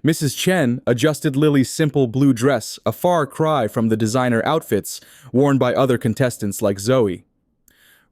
Mrs. Chen adjusted Lily's simple blue dress, a far cry from the designer outfits worn by other contestants like Zoe.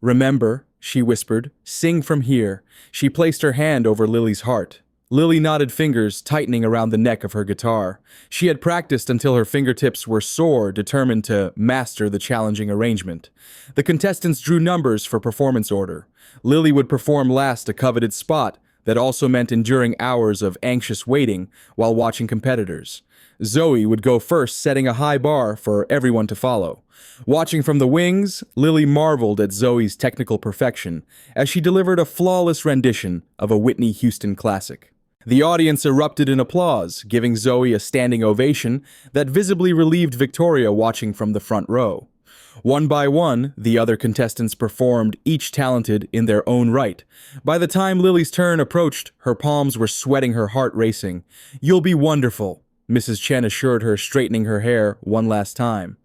"Remember," she whispered, "sing from here." She placed her hand over Lily's heart. Lily knotted fingers tightening around the neck of her guitar. She had practiced until her fingertips were sore, determined to master the challenging arrangement. The contestants drew numbers for performance order. Lily would perform last, a coveted spot that also meant enduring hours of anxious waiting while watching competitors. Zoe would go first, setting a high bar for everyone to follow. Watching from the wings, Lily marveled at Zoe's technical perfection as she delivered a flawless rendition of a Whitney Houston classic. The audience erupted in applause, giving Zoe a standing ovation that visibly relieved Victoria watching from the front row. One by one, the other contestants performed, each talented in their own right. By the time Lily's turn approached, her palms were sweating, her heart racing. "You'll be wonderful," Mrs. Chen assured her, straightening her hair one last time.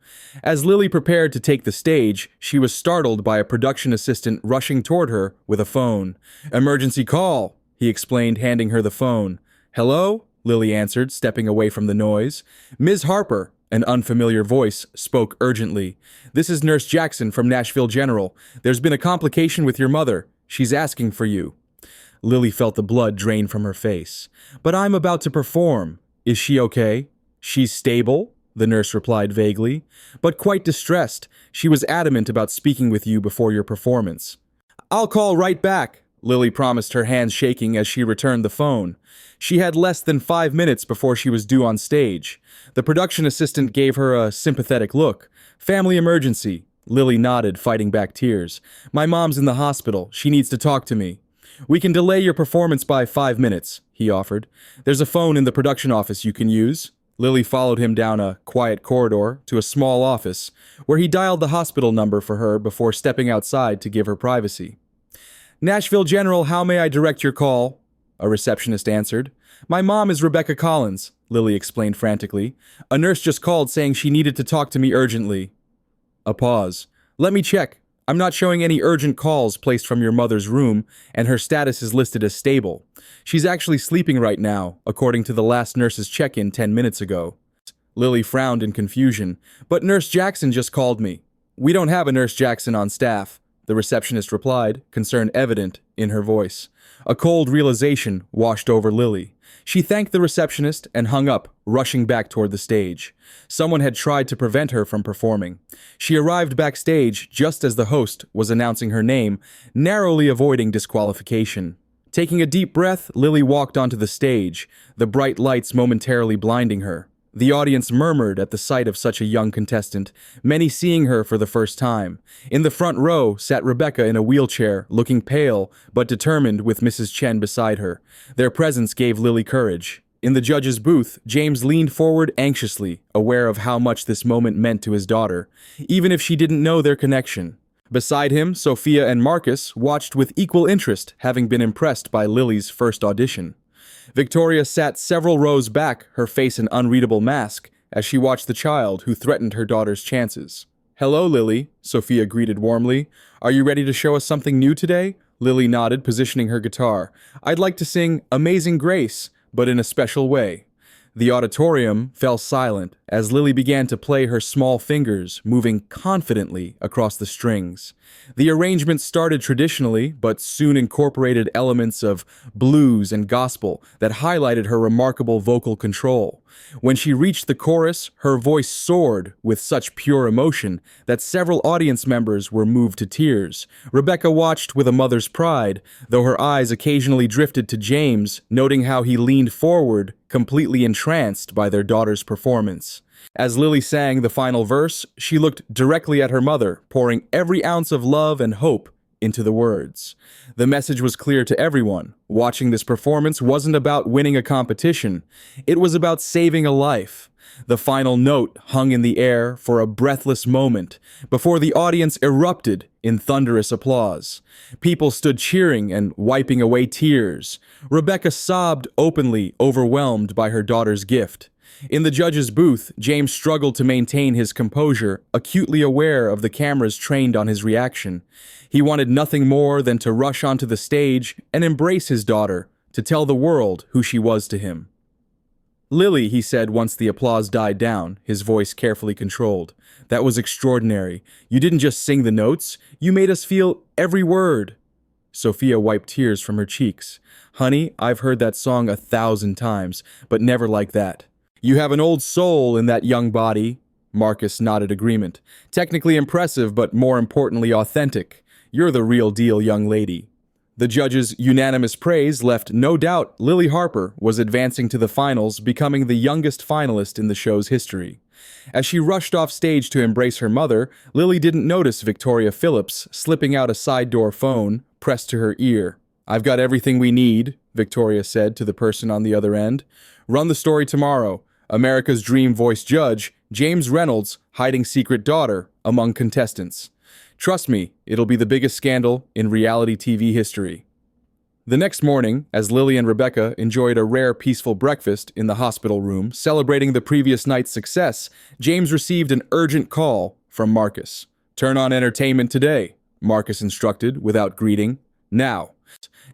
As Lily prepared to take the stage, she was startled by a production assistant rushing toward her with a phone. "Emergency call," he explained, handing her the phone. "Hello?" Lily answered, stepping away from the noise. "Ms. Harper," an unfamiliar voice spoke urgently. "This is Nurse Jackson from Nashville General. There's been a complication with your mother. She's asking for you." Lily felt the blood drain from her face. "But I'm about to perform. Is she okay?" "She's stable," the nurse replied vaguely, "but quite distressed. She was adamant about speaking with you before your performance." "I'll call right back," Lily promised, her hands shaking as she returned the phone. She had less than 5 minutes before she was due on stage. The production assistant gave her a sympathetic look. "Family emergency." Lily nodded, fighting back tears. "My mom's in the hospital. She needs to talk to me." "We can delay your performance by 5 minutes," he offered. "There's a phone in the production office you can use." Lily followed him down a quiet corridor to a small office, where he dialed the hospital number for her before stepping outside to give her privacy. "Nashville General, how may I direct your call?" a receptionist answered. "My mom is Rebecca Collins," Lily explained frantically. "A nurse just called saying she needed to talk to me urgently." A pause. "Let me check. I'm not showing any urgent calls placed from your mother's room, and her status is listed as stable. She's actually sleeping right now, according to the last nurse's check-in 10 minutes ago." Lily frowned in confusion. "But Nurse Jackson just called me." "We don't have a Nurse Jackson on staff," the receptionist replied, concern evident in her voice. A cold realization washed over Lily. She thanked the receptionist and hung up, rushing back toward the stage. Someone had tried to prevent her from performing. She arrived backstage just as the host was announcing her name, narrowly avoiding disqualification. Taking a deep breath, Lily walked onto the stage, the bright lights momentarily blinding her. The audience murmured at the sight of such a young contestant, many seeing her for the first time. In the front row sat Rebecca in a wheelchair, looking pale but determined, with Mrs. Chen beside her. Their presence gave Lily courage. In the judge's booth, James leaned forward anxiously, aware of how much this moment meant to his daughter, even if she didn't know their connection. Beside him, Sophia and Marcus watched with equal interest, having been impressed by Lily's first audition. Victoria sat several rows back, her face an unreadable mask, as she watched the child who threatened her daughter's chances. "Hello, Lily," Sophia greeted warmly. "Are you ready to show us something new today?" Lily nodded, positioning her guitar. "I'd like to sing Amazing Grace, but in a special way." The auditorium fell silent as Lily began to play, her small fingers moving confidently across the strings. The arrangement started traditionally, but soon incorporated elements of blues and gospel that highlighted her remarkable vocal control. When she reached the chorus, her voice soared with such pure emotion that several audience members were moved to tears. Rebecca watched with a mother's pride, though her eyes occasionally drifted to James, noting how he leaned forward, completely entranced by their daughter's performance. As Lily sang the final verse, she looked directly at her mother, pouring every ounce of love and hope into the words. The message was clear to everyone. Watching this performance wasn't about winning a competition. It was about saving a life. The final note hung in the air for a breathless moment before the audience erupted in thunderous applause. People stood cheering and wiping away tears. Rebecca sobbed openly, overwhelmed by her daughter's gift. In the judge's booth, James struggled to maintain his composure, acutely aware of the cameras trained on his reaction. He wanted nothing more than to rush onto the stage and embrace his daughter, to tell the world who she was to him. "Lily," he said once the applause died down, his voice carefully controlled. "That was extraordinary. You didn't just sing the notes, you made us feel every word." Sophia wiped tears from her cheeks. "Honey, I've heard that song 1,000 times, but never like that. You have an old soul in that young body." Marcus nodded agreement. "Technically impressive, but more importantly authentic. You're the real deal, young lady." The judges' unanimous praise left no doubt Lily Harper was advancing to the finals, becoming the youngest finalist in the show's history. As she rushed off stage to embrace her mother, Lily didn't notice Victoria Phillips slipping out a side door phone pressed to her ear. "I've got everything we need," Victoria said to the person on the other end. "Run the story tomorrow. America's Dream Voice judge, James Reynolds, hiding secret daughter among contestants. Trust me, it'll be the biggest scandal in reality TV history." The next morning, as Lily and Rebecca enjoyed a rare peaceful breakfast in the hospital room celebrating the previous night's success, James received an urgent call from Marcus. "Turn on entertainment today," Marcus instructed without greeting. "Now."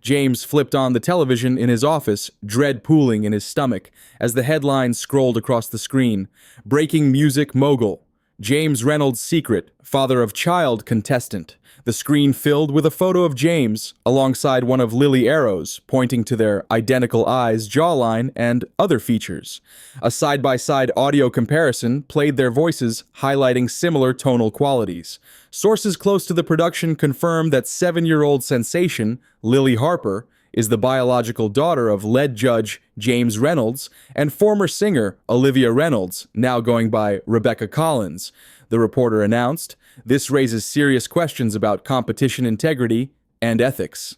James flipped on the television in his office, dread pooling in his stomach, as the headlines scrolled across the screen. "Breaking music mogul. James Reynolds' secret, father of child contestant." The screen filled with a photo of James alongside one of Lily Arrow's, pointing to their identical eyes, jawline, and other features. A side-by-side audio comparison played their voices, highlighting similar tonal qualities. Sources close to the production confirmed that 7-year-old sensation, Lily Harper, is the biological daughter of lead judge James Reynolds and former singer Olivia Reynolds, now going by Rebecca Collins. The reporter announced, "This raises serious questions about competition integrity and ethics."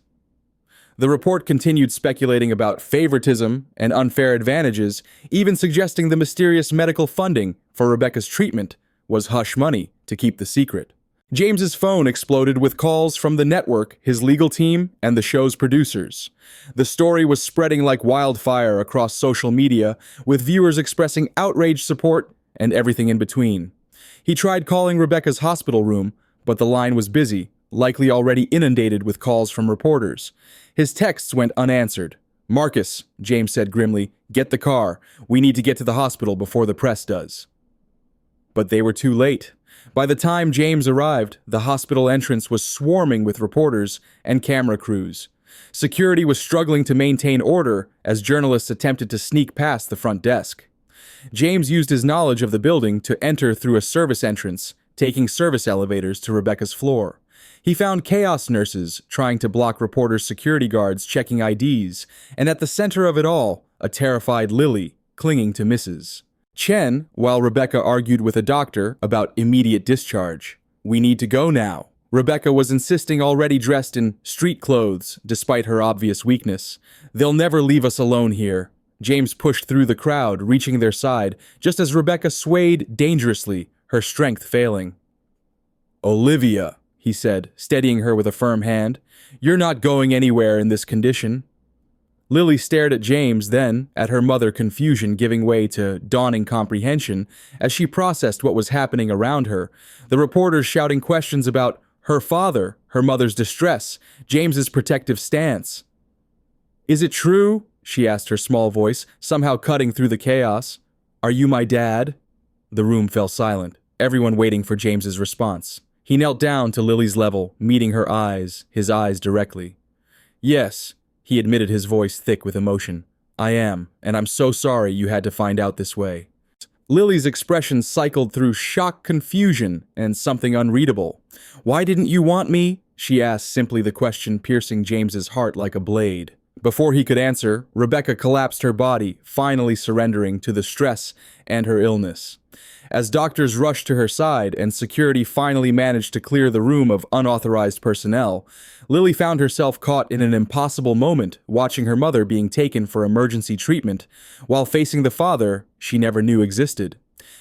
The report continued speculating about favoritism and unfair advantages, even suggesting the mysterious medical funding for Rebecca's treatment was hush money to keep the secret. James's phone exploded with calls from the network, his legal team, and the show's producers. The story was spreading like wildfire across social media, with viewers expressing outraged support and everything in between. He tried calling Rebecca's hospital room, but the line was busy, likely already inundated with calls from reporters. His texts went unanswered. "Marcus," James said grimly, "get the car. We need to get to the hospital before the press does." But they were too late. By the time James arrived, the hospital entrance was swarming with reporters and camera crews. Security was struggling to maintain order as journalists attempted to sneak past the front desk. James used his knowledge of the building to enter through a service entrance, taking service elevators to Rebecca's floor. He found chaos nurses trying to block reporters' security guards checking IDs, and at the center of it all, a terrified Lily clinging to Mrs. Chen, while Rebecca argued with a doctor about immediate discharge. "We need to go now." Rebecca was insisting, already dressed in street clothes, despite her obvious weakness. "They'll never leave us alone here." James pushed through the crowd, reaching their side, just as Rebecca swayed dangerously, her strength failing. "Olivia," he said, steadying her with a firm hand, "you're not going anywhere in this condition." Lily stared at James, then at her mother, confusion giving way to dawning comprehension as she processed what was happening around her. The reporters shouting questions about her father, her mother's distress, James's protective stance. "Is it true?" she asked, her small voice somehow cutting through the chaos. "Are you my dad?" The room fell silent, everyone waiting for James's response. He knelt down to Lily's level, meeting her eyes, his eyes directly. "Yes," he admitted, his voice thick with emotion. "I am, and I'm so sorry you had to find out this way." Lily's expression cycled through shock, confusion, and something unreadable. "Why didn't you want me?" she asked, simply, the question piercing James's heart like a blade. Before he could answer, Rebecca collapsed her body, finally surrendering to the stress and her illness. As doctors rushed to her side and security finally managed to clear the room of unauthorized personnel, Lily found herself caught in an impossible moment watching her mother being taken for emergency treatment while facing the father she never knew existed.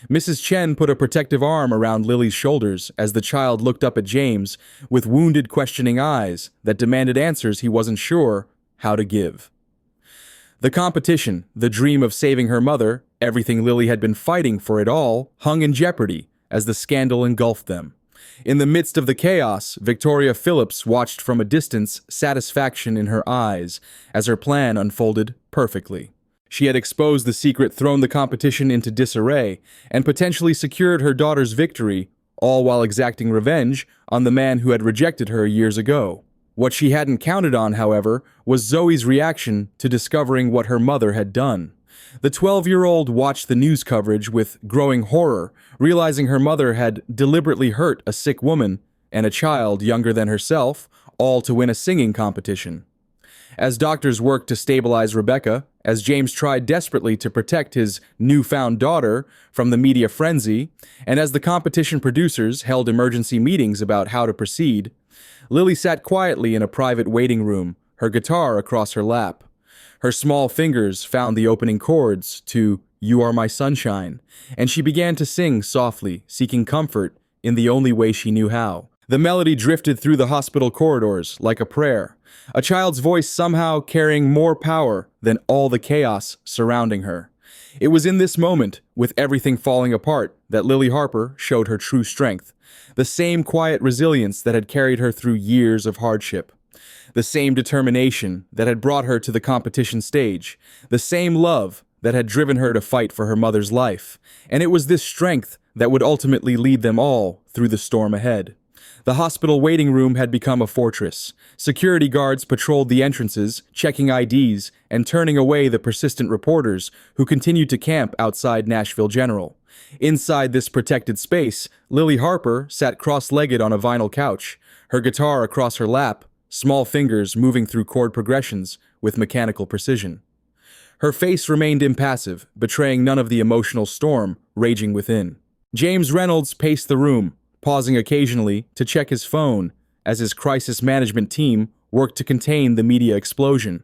Mrs. Chen put a protective arm around Lily's shoulders as the child looked up at James with wounded, questioning eyes that demanded answers he wasn't sure how to give. The competition, the dream of saving her mother, everything Lily had been fighting for it all, hung in jeopardy as the scandal engulfed them. In the midst of the chaos, Victoria Phillips watched from a distance, satisfaction in her eyes as her plan unfolded perfectly. She had exposed the secret, thrown the competition into disarray, and potentially secured her daughter's victory, all while exacting revenge on the man who had rejected her years ago. What she hadn't counted on, however, was Zoe's reaction to discovering what her mother had done. The 12-year-old watched the news coverage with growing horror, realizing her mother had deliberately hurt a sick woman and a child younger than herself, all to win a singing competition. As doctors worked to stabilize Rebecca, as James tried desperately to protect his newfound daughter from the media frenzy, and as the competition producers held emergency meetings about how to proceed, Lily sat quietly in a private waiting room, her guitar across her lap. Her small fingers found the opening chords to "You Are My Sunshine," and she began to sing softly, seeking comfort in the only way she knew how. The melody drifted through the hospital corridors like a prayer, a child's voice somehow carrying more power than all the chaos surrounding her. It was in this moment, with everything falling apart, that Lily Harper showed her true strength. The same quiet resilience that had carried her through years of hardship. The same determination that had brought her to the competition stage. The same love that had driven her to fight for her mother's life. And it was this strength that would ultimately lead them all through the storm ahead. The hospital waiting room had become a fortress. Security guards patrolled the entrances, checking IDs, and turning away the persistent reporters who continued to camp outside Nashville General. Inside this protected space, Lily Harper sat cross-legged on a vinyl couch, her guitar across her lap, small fingers moving through chord progressions with mechanical precision. Her face remained impassive, betraying none of the emotional storm raging within. James Reynolds paced the room, pausing occasionally to check his phone as his crisis management team worked to contain the media explosion.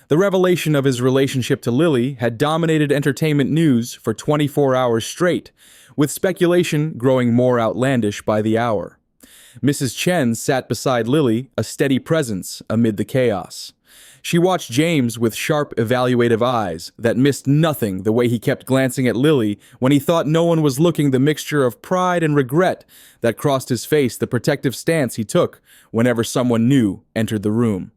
The revelation of his relationship to Lily had dominated entertainment news for 24 hours straight, with speculation growing more outlandish by the hour. Mrs. Chen sat beside Lily, a steady presence amid the chaos. She watched James with sharp, evaluative eyes that missed nothing, the way he kept glancing at Lily when he thought no one was looking, the mixture of pride and regret that crossed his face, the protective stance he took whenever someone new entered the room.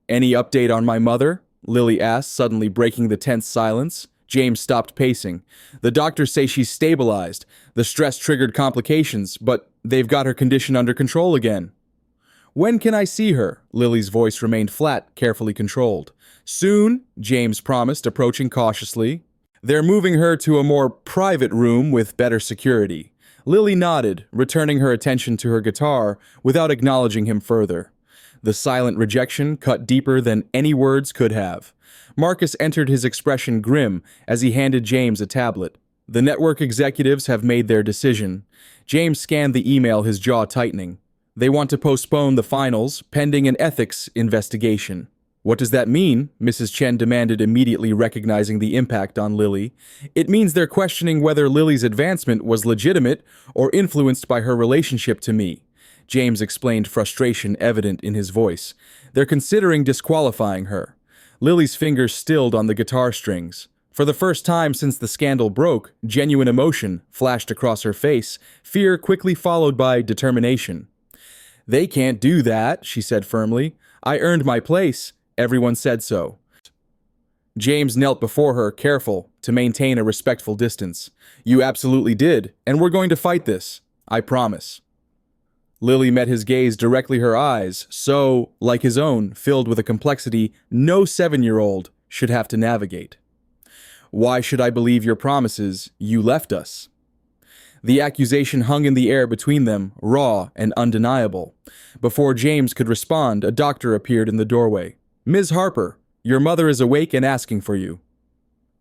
"Any update on my mother?" Lily asked, suddenly breaking the tense silence. James stopped pacing. "The doctors say she's stabilized. The stress triggered complications, but they've got her condition under control again." "When can I see her?" Lily's voice remained flat, carefully controlled. "Soon," James promised, approaching cautiously. "They're moving her to a more private room with better security." Lily nodded, returning her attention to her guitar without acknowledging him further. The silent rejection cut deeper than any words could have. Marcus entered, his expression grim as he handed James a tablet. "The network executives have made their decision." James scanned the email, his jaw tightening. "They want to postpone the finals, pending an ethics investigation." "What does that mean?" Mrs. Chen demanded, immediately recognizing the impact on Lily. "It means they're questioning whether Lily's advancement was legitimate or influenced by her relationship to me." James explained, frustration evident in his voice. "They're considering disqualifying her." Lily's fingers stilled on the guitar strings. For the first time since the scandal broke, genuine emotion flashed across her face, fear quickly followed by determination. "They can't do that," she said firmly. "I earned my place. Everyone said so." James knelt before her, careful to maintain a respectful distance. "You absolutely did, and we're going to fight this. I promise." Lily met his gaze directly, her eyes, so, like his own, filled with a complexity no 7-year-old should have to navigate. "Why should I believe your promises? You left us." The accusation hung in the air between them, raw and undeniable. Before James could respond, a doctor appeared in the doorway. "Ms. Harper," Your mother is awake and asking for you.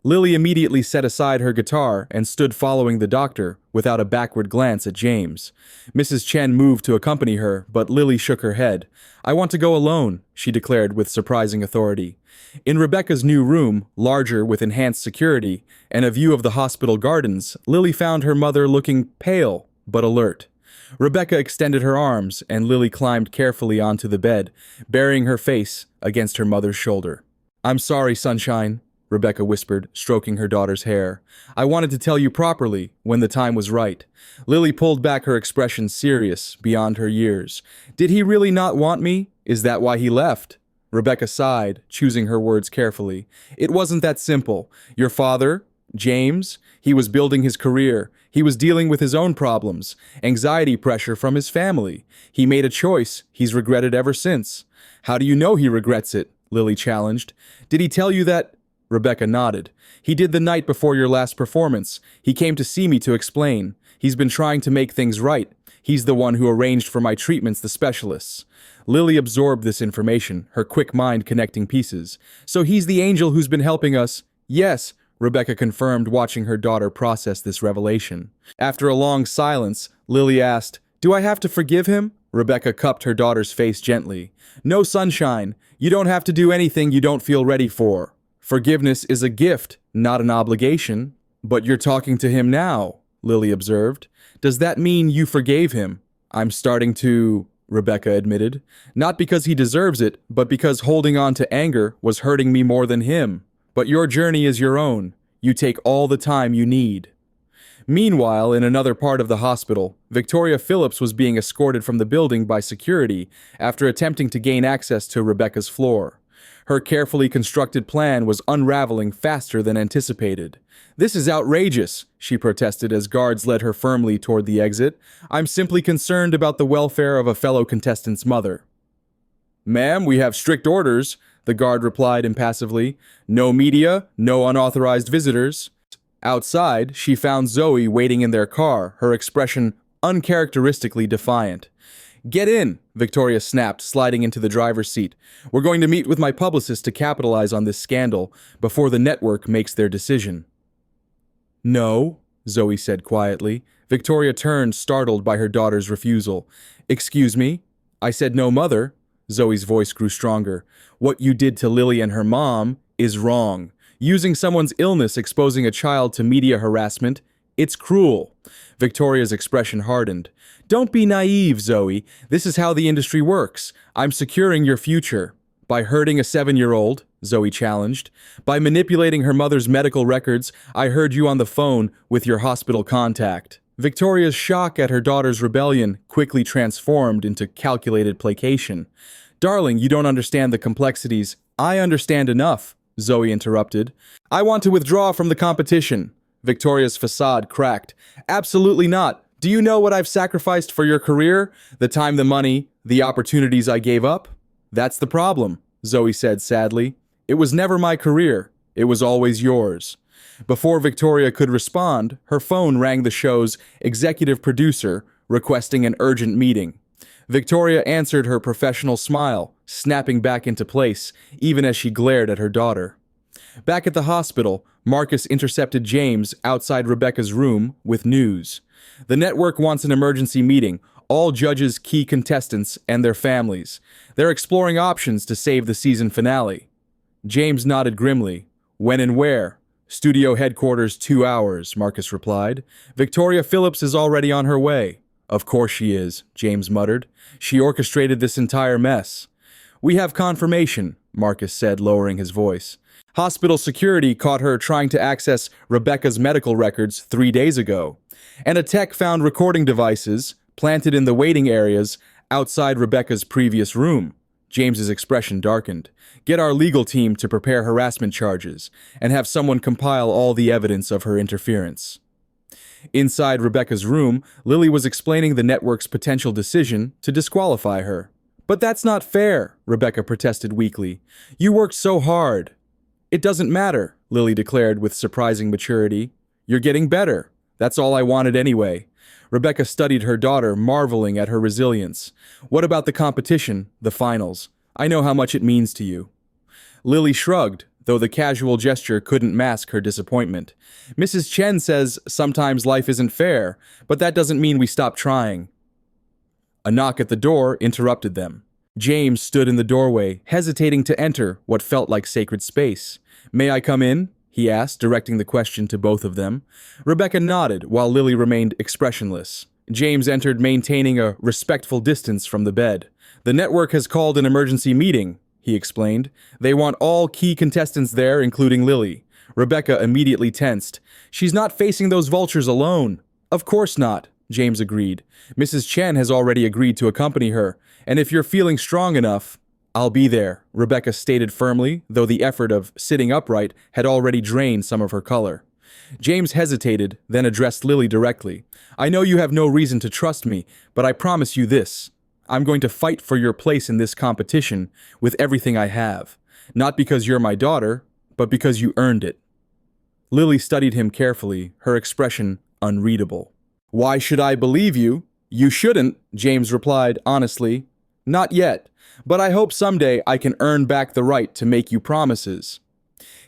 Lily immediately set aside her guitar and stood following the doctor without a backward glance at James. Mrs. Chen moved to accompany her, but Lily shook her head. I want to go alone, she declared with surprising authority. In Rebecca's new room, larger with enhanced security and a view of the hospital gardens, Lily found her mother looking pale but alert. Rebecca extended her arms, and Lily climbed carefully onto the bed, burying her face against her mother's shoulder. I'm sorry, Sunshine, Rebecca whispered, stroking her daughter's hair. I wanted to tell you properly when the time was right. Lily pulled back, her expression serious beyond her years. Did he really not want me? Is that why he left? Rebecca sighed, choosing her words carefully. It wasn't that simple. Your father, James, he was building his career. He was dealing with his own problems, anxiety pressure from his family. He made a choice he's regretted ever since. How do you know he regrets it? Lily challenged. Did he tell you that? Rebecca nodded. He did the night before your last performance. He came to see me to explain. He's been trying to make things right. He's the one who arranged for my treatments, the specialists. Lily absorbed this information, her quick mind connecting pieces. So he's the angel who's been helping us? Yes, Rebecca confirmed, watching her daughter process this revelation. After a long silence, Lily asked, Do I have to forgive him? Rebecca cupped her daughter's face gently. No, Sunshine. You don't have to do anything you don't feel ready for. Forgiveness is a gift, not an obligation. But you're talking to him now, Lily observed. Does that mean you forgave him? I'm starting to, Rebecca admitted. Not because he deserves it, but because holding on to anger was hurting me more than him. But your journey is your own. You take all the time you need. Meanwhile, in another part of the hospital, Victoria Phillips was being escorted from the building by security after attempting to gain access to Rebecca's floor. Her carefully constructed plan was unraveling faster than anticipated. This is outrageous, she protested as guards led her firmly toward the exit. I'm simply concerned about the welfare of a fellow contestant's mother. Ma'am, we have strict orders, the guard replied impassively. No media, no unauthorized visitors. Outside, she found Zoe waiting in their car, her expression uncharacteristically defiant. Get in, Victoria snapped, sliding into the driver's seat. We're going to meet with my publicist to capitalize on this scandal before the network makes their decision. No, Zoe said quietly. Victoria turned, startled by her daughter's refusal. Excuse me? I said no, Mother. Zoe's voice grew stronger. What you did to Lily and her mom is wrong. Using someone's illness, exposing a child to media harassment, it's cruel. Victoria's expression hardened. Don't be naive, Zoe. This is how the industry works. I'm securing your future. By hurting a 7-year-old, Zoe challenged. By manipulating her mother's medical records, I heard you on the phone with your hospital contact. Victoria's shock at her daughter's rebellion quickly transformed into calculated placation. Darling, you don't understand the complexities. I understand enough, Zoe interrupted. I want to withdraw from the competition. Victoria's facade cracked. Absolutely not. Do you know what I've sacrificed for your career? The time, the money, the opportunities I gave up? That's the problem, Zoe said sadly. It was never my career. It was always yours. Before Victoria could respond, her phone rang the show's executive producer, requesting an urgent meeting. Victoria answered her professional smile, snapping back into place, even as she glared at her daughter. Back at the hospital, Marcus intercepted James outside Rebecca's room with news. The network wants an emergency meeting, all judges, key contestants, and their families. They're exploring options to save the season finale. James nodded grimly. When and where? Studio headquarters 2 hours, Marcus replied. Victoria Phillips is already on her way. Of course she is, James muttered. She orchestrated this entire mess. We have confirmation, Marcus said, lowering his voice. Hospital security caught her trying to access Rebecca's medical records 3 days ago. And a tech found recording devices planted in the waiting areas outside Rebecca's previous room. James's expression darkened. Get our legal team to prepare harassment charges and have someone compile all the evidence of her interference. Inside Rebecca's room, Lily was explaining the network's potential decision to disqualify her. But that's not fair, Rebecca protested weakly. You worked so hard. It doesn't matter, Lily declared with surprising maturity. You're getting better. That's all I wanted anyway. Rebecca studied her daughter, marveling at her resilience. What about the competition, the finals? I know how much it means to you. Lily shrugged, though the casual gesture couldn't mask her disappointment. Mrs. Chen says sometimes life isn't fair, but that doesn't mean we stop trying. A knock at the door interrupted them. James stood in the doorway, hesitating to enter what felt like sacred space. "May I come in?" he asked, directing the question to both of them. Rebecca nodded, while Lily remained expressionless. James entered, maintaining a respectful distance from the bed. "The network has called an emergency meeting," he explained. "They want all key contestants there, including Lily." Rebecca immediately tensed. "She's not facing those vultures alone." "Of course not," James agreed. "Mrs. Chen has already agreed to accompany her, and if you're feeling strong enough, I'll be there," Rebecca stated firmly, though the effort of sitting upright had already drained some of her color. James hesitated, then addressed Lily directly. "I know you have no reason to trust me, but I promise you this. I'm going to fight for your place in this competition with everything I have. Not because you're my daughter, but because you earned it." Lily studied him carefully, her expression unreadable. "Why should I believe you?" "You shouldn't," James replied honestly. "Not yet, but I hope someday I can earn back the right to make you promises."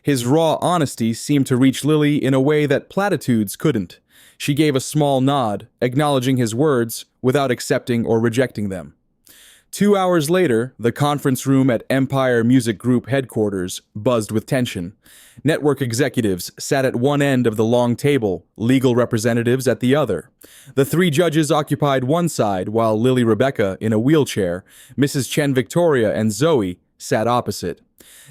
His raw honesty seemed to reach Lily in a way that platitudes couldn't. She gave a small nod, acknowledging his words without accepting or rejecting them. 2 hours later, the conference room at Empire Music Group headquarters buzzed with tension. Network executives sat at one end of the long table, legal representatives at the other. The three judges occupied one side, while Lily Rebecca, in a wheelchair, Mrs. Chen Victoria, and Zoe sat opposite.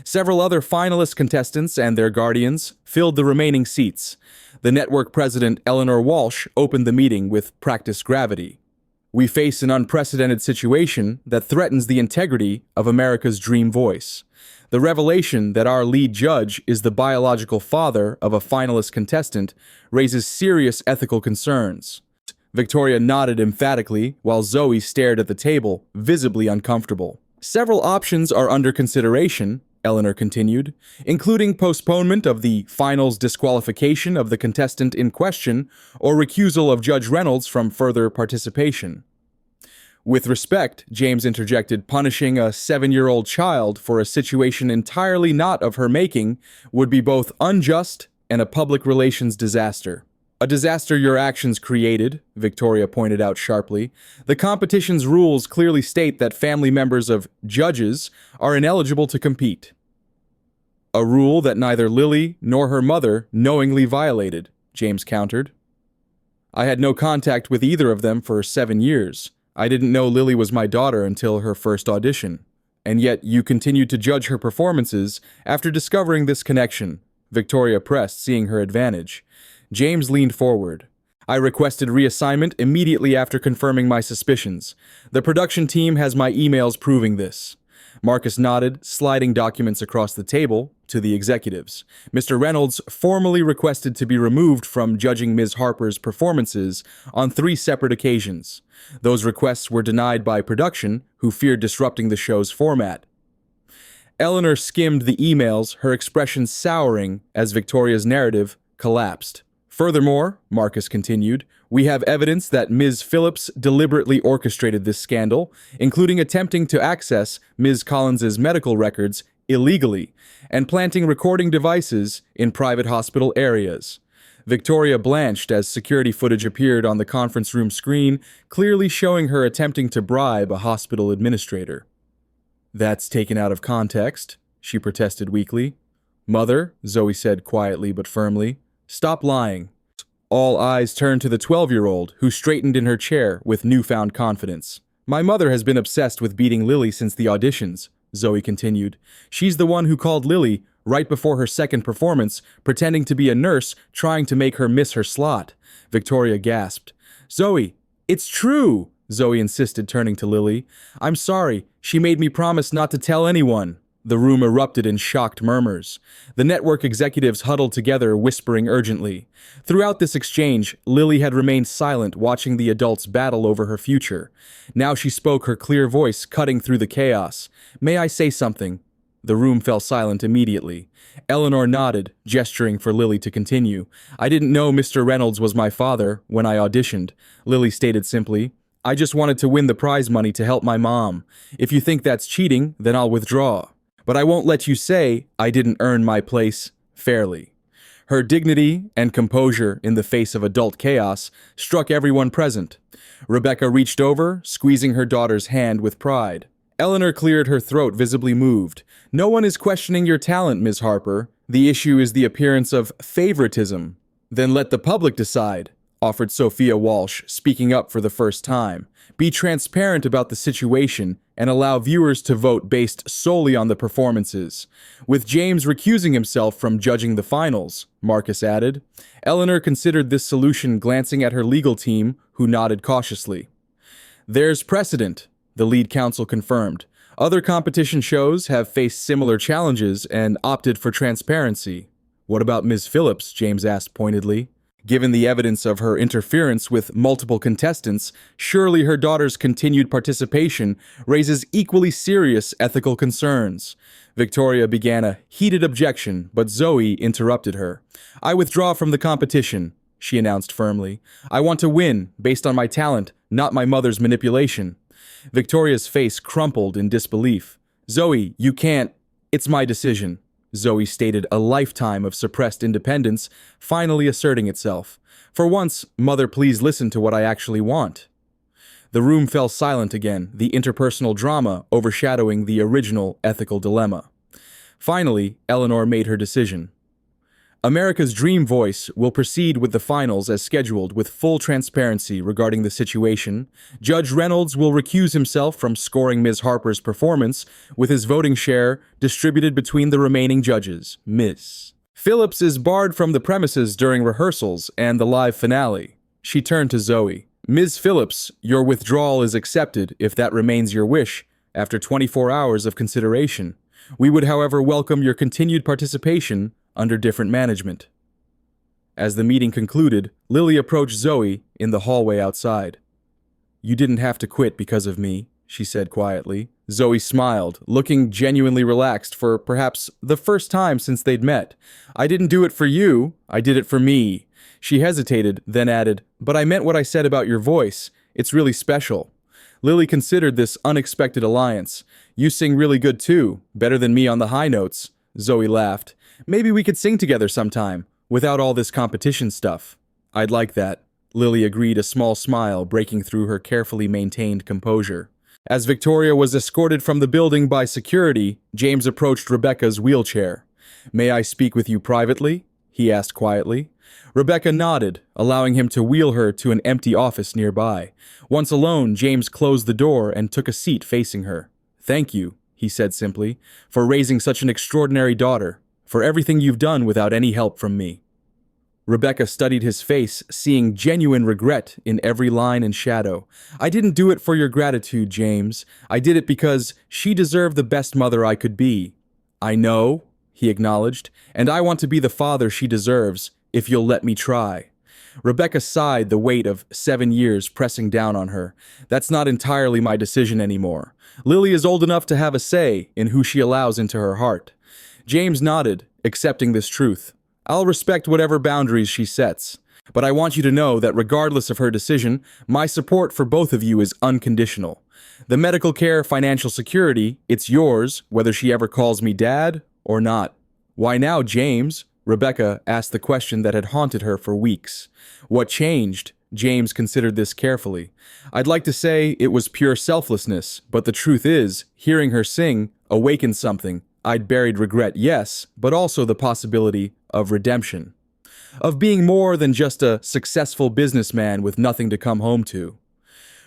Several other finalist contestants and their guardians filled the remaining seats. The network president, Eleanor Walsh, opened the meeting with practiced gravity. "We face an unprecedented situation that threatens the integrity of America's dream voice. The revelation that our lead judge is the biological father of a finalist contestant raises serious ethical concerns." Victoria nodded emphatically, while Zoe stared at the table, visibly uncomfortable. "Several options are under consideration," Eleanor continued, "including postponement of the finals, disqualification of the contestant in question, or recusal of Judge Reynolds from further participation." "With respect," James interjected, "punishing a 7-year-old child for a situation entirely not of her making would be both unjust and a public relations disaster." "A disaster your actions created," Victoria pointed out sharply. "The competition's rules clearly state that family members of judges are ineligible to compete." "A rule that neither Lily nor her mother knowingly violated," James countered. "I had no contact with either of them for 7 years. I didn't know Lily was my daughter until her first audition. And yet you continued to judge her performances after discovering this connection," Victoria pressed, seeing her advantage. James leaned forward. "I requested reassignment immediately after confirming my suspicions. The production team has my emails proving this." Marcus nodded, sliding documents across the table to the executives. "Mr. Reynolds formally requested to be removed from judging Ms. Harper's performances on 3 separate occasions. Those requests were denied by production, who feared disrupting the show's format." Eleanor skimmed the emails, her expression souring as Victoria's narrative collapsed. "Furthermore," Marcus continued, "we have evidence that Ms. Phillips deliberately orchestrated this scandal, including attempting to access Ms. Collins's medical records illegally and planting recording devices in private hospital areas." Victoria blanched as security footage appeared on the conference room screen, clearly showing her attempting to bribe a hospital administrator. "That's taken out of context," she protested weakly. "Mother," Zoe said quietly but firmly, "stop lying." All eyes turned to the 12-year-old, who straightened in her chair with newfound confidence. "My mother has been obsessed with beating Lily since the auditions," Zoe continued. "She's the one who called Lily right before her second performance, pretending to be a nurse, trying to make her miss her slot." Victoria gasped. "Zoe, it's true," Zoe insisted, turning to Lily. "I'm sorry. She made me promise not to tell anyone." The room erupted in shocked murmurs. The network executives huddled together, whispering urgently. Throughout this exchange, Lily had remained silent, watching the adults battle over her future. Now she spoke, her clear voice cutting through the chaos. "May I say something?" The room fell silent immediately. Eleanor nodded, gesturing for Lily to continue. "I didn't know Mr. Reynolds was my father when I auditioned," Lily stated simply. "I just wanted to win the prize money to help my mom. If you think that's cheating, then I'll withdraw." But I won't let you say I didn't earn my place fairly. Her dignity and composure in the face of adult chaos struck everyone present. Rebecca reached over, squeezing her daughter's hand with pride. Eleanor cleared her throat, visibly moved. No one is questioning your talent, Ms. Harper. The issue is the appearance of favoritism. Then let the public decide, offered Sophia Walsh, speaking up for the first time. Be transparent about the situation and allow viewers to vote based solely on the performances. With James recusing himself from judging the finals, Marcus added. Eleanor considered this solution, glancing at her legal team, who nodded cautiously. There's precedent, the lead counsel confirmed. Other competition shows have faced similar challenges and opted for transparency. What about Ms. Phillips? James asked pointedly. Given the evidence of her interference with multiple contestants, surely her daughter's continued participation raises equally serious ethical concerns. Victoria began a heated objection, but Zoe interrupted her. I withdraw from the competition, she announced firmly. I want to win, based on my talent, not my mother's manipulation. Victoria's face crumpled in disbelief. Zoe, you can't. It's my decision. Zoe stated, a lifetime of suppressed independence finally asserting itself. For once, Mother, please listen to what I actually want. The room fell silent again, the interpersonal drama overshadowing the original ethical dilemma. Finally, Eleanor made her decision. America's Dream Voice will proceed with the finals as scheduled with full transparency regarding the situation. Judge Reynolds will recuse himself from scoring Ms. Harper's performance, with his voting share distributed between the remaining judges. Ms. Phillips is barred from the premises during rehearsals and the live finale. She turned to Zoe. Ms. Phillips, your withdrawal is accepted if that remains your wish after 24 hours of consideration. We would, however, welcome your continued participation under different management. As the meeting concluded, Lily approached Zoe in the hallway outside. You didn't have to quit because of me, she said quietly. Zoe smiled, looking genuinely relaxed for perhaps the first time since they'd met. I didn't do it for you, I did it for me. She hesitated, then added, but I meant what I said about your voice. It's really special. Lily considered this unexpected alliance. You sing really good too, better than me on the high notes. Zoe laughed. Maybe we could sing together sometime, without all this competition stuff. I'd like that. Lily agreed, a small smile breaking through her carefully maintained composure. As Victoria was escorted from the building by security, James approached Rebecca's wheelchair. May I speak with you privately? He asked quietly. Rebecca nodded, allowing him to wheel her to an empty office nearby. Once alone, James closed the door and took a seat facing her. Thank you, he said simply, for raising such an extraordinary daughter, for everything you've done without any help from me. Rebecca studied his face, seeing genuine regret in every line and shadow. I didn't do it for your gratitude, James. I did it because she deserved the best mother I could be. I know, he acknowledged, and I want to be the father she deserves, if you'll let me try. Rebecca sighed, the weight of 7 years pressing down on her. That's not entirely my decision anymore. Lily is old enough to have a say in who she allows into her heart. James nodded, accepting this truth. I'll respect whatever boundaries she sets, but I want you to know that regardless of her decision, my support for both of you is unconditional. The medical care, financial security, it's yours, whether she ever calls me dad or not. Why now, James? Rebecca asked the question that had haunted her for weeks. What changed? James considered this carefully. I'd like to say it was pure selflessness, but the truth is, hearing her sing awakened something. I'd buried regret, yes, but also the possibility of redemption. Of being more than just a successful businessman with nothing to come home to.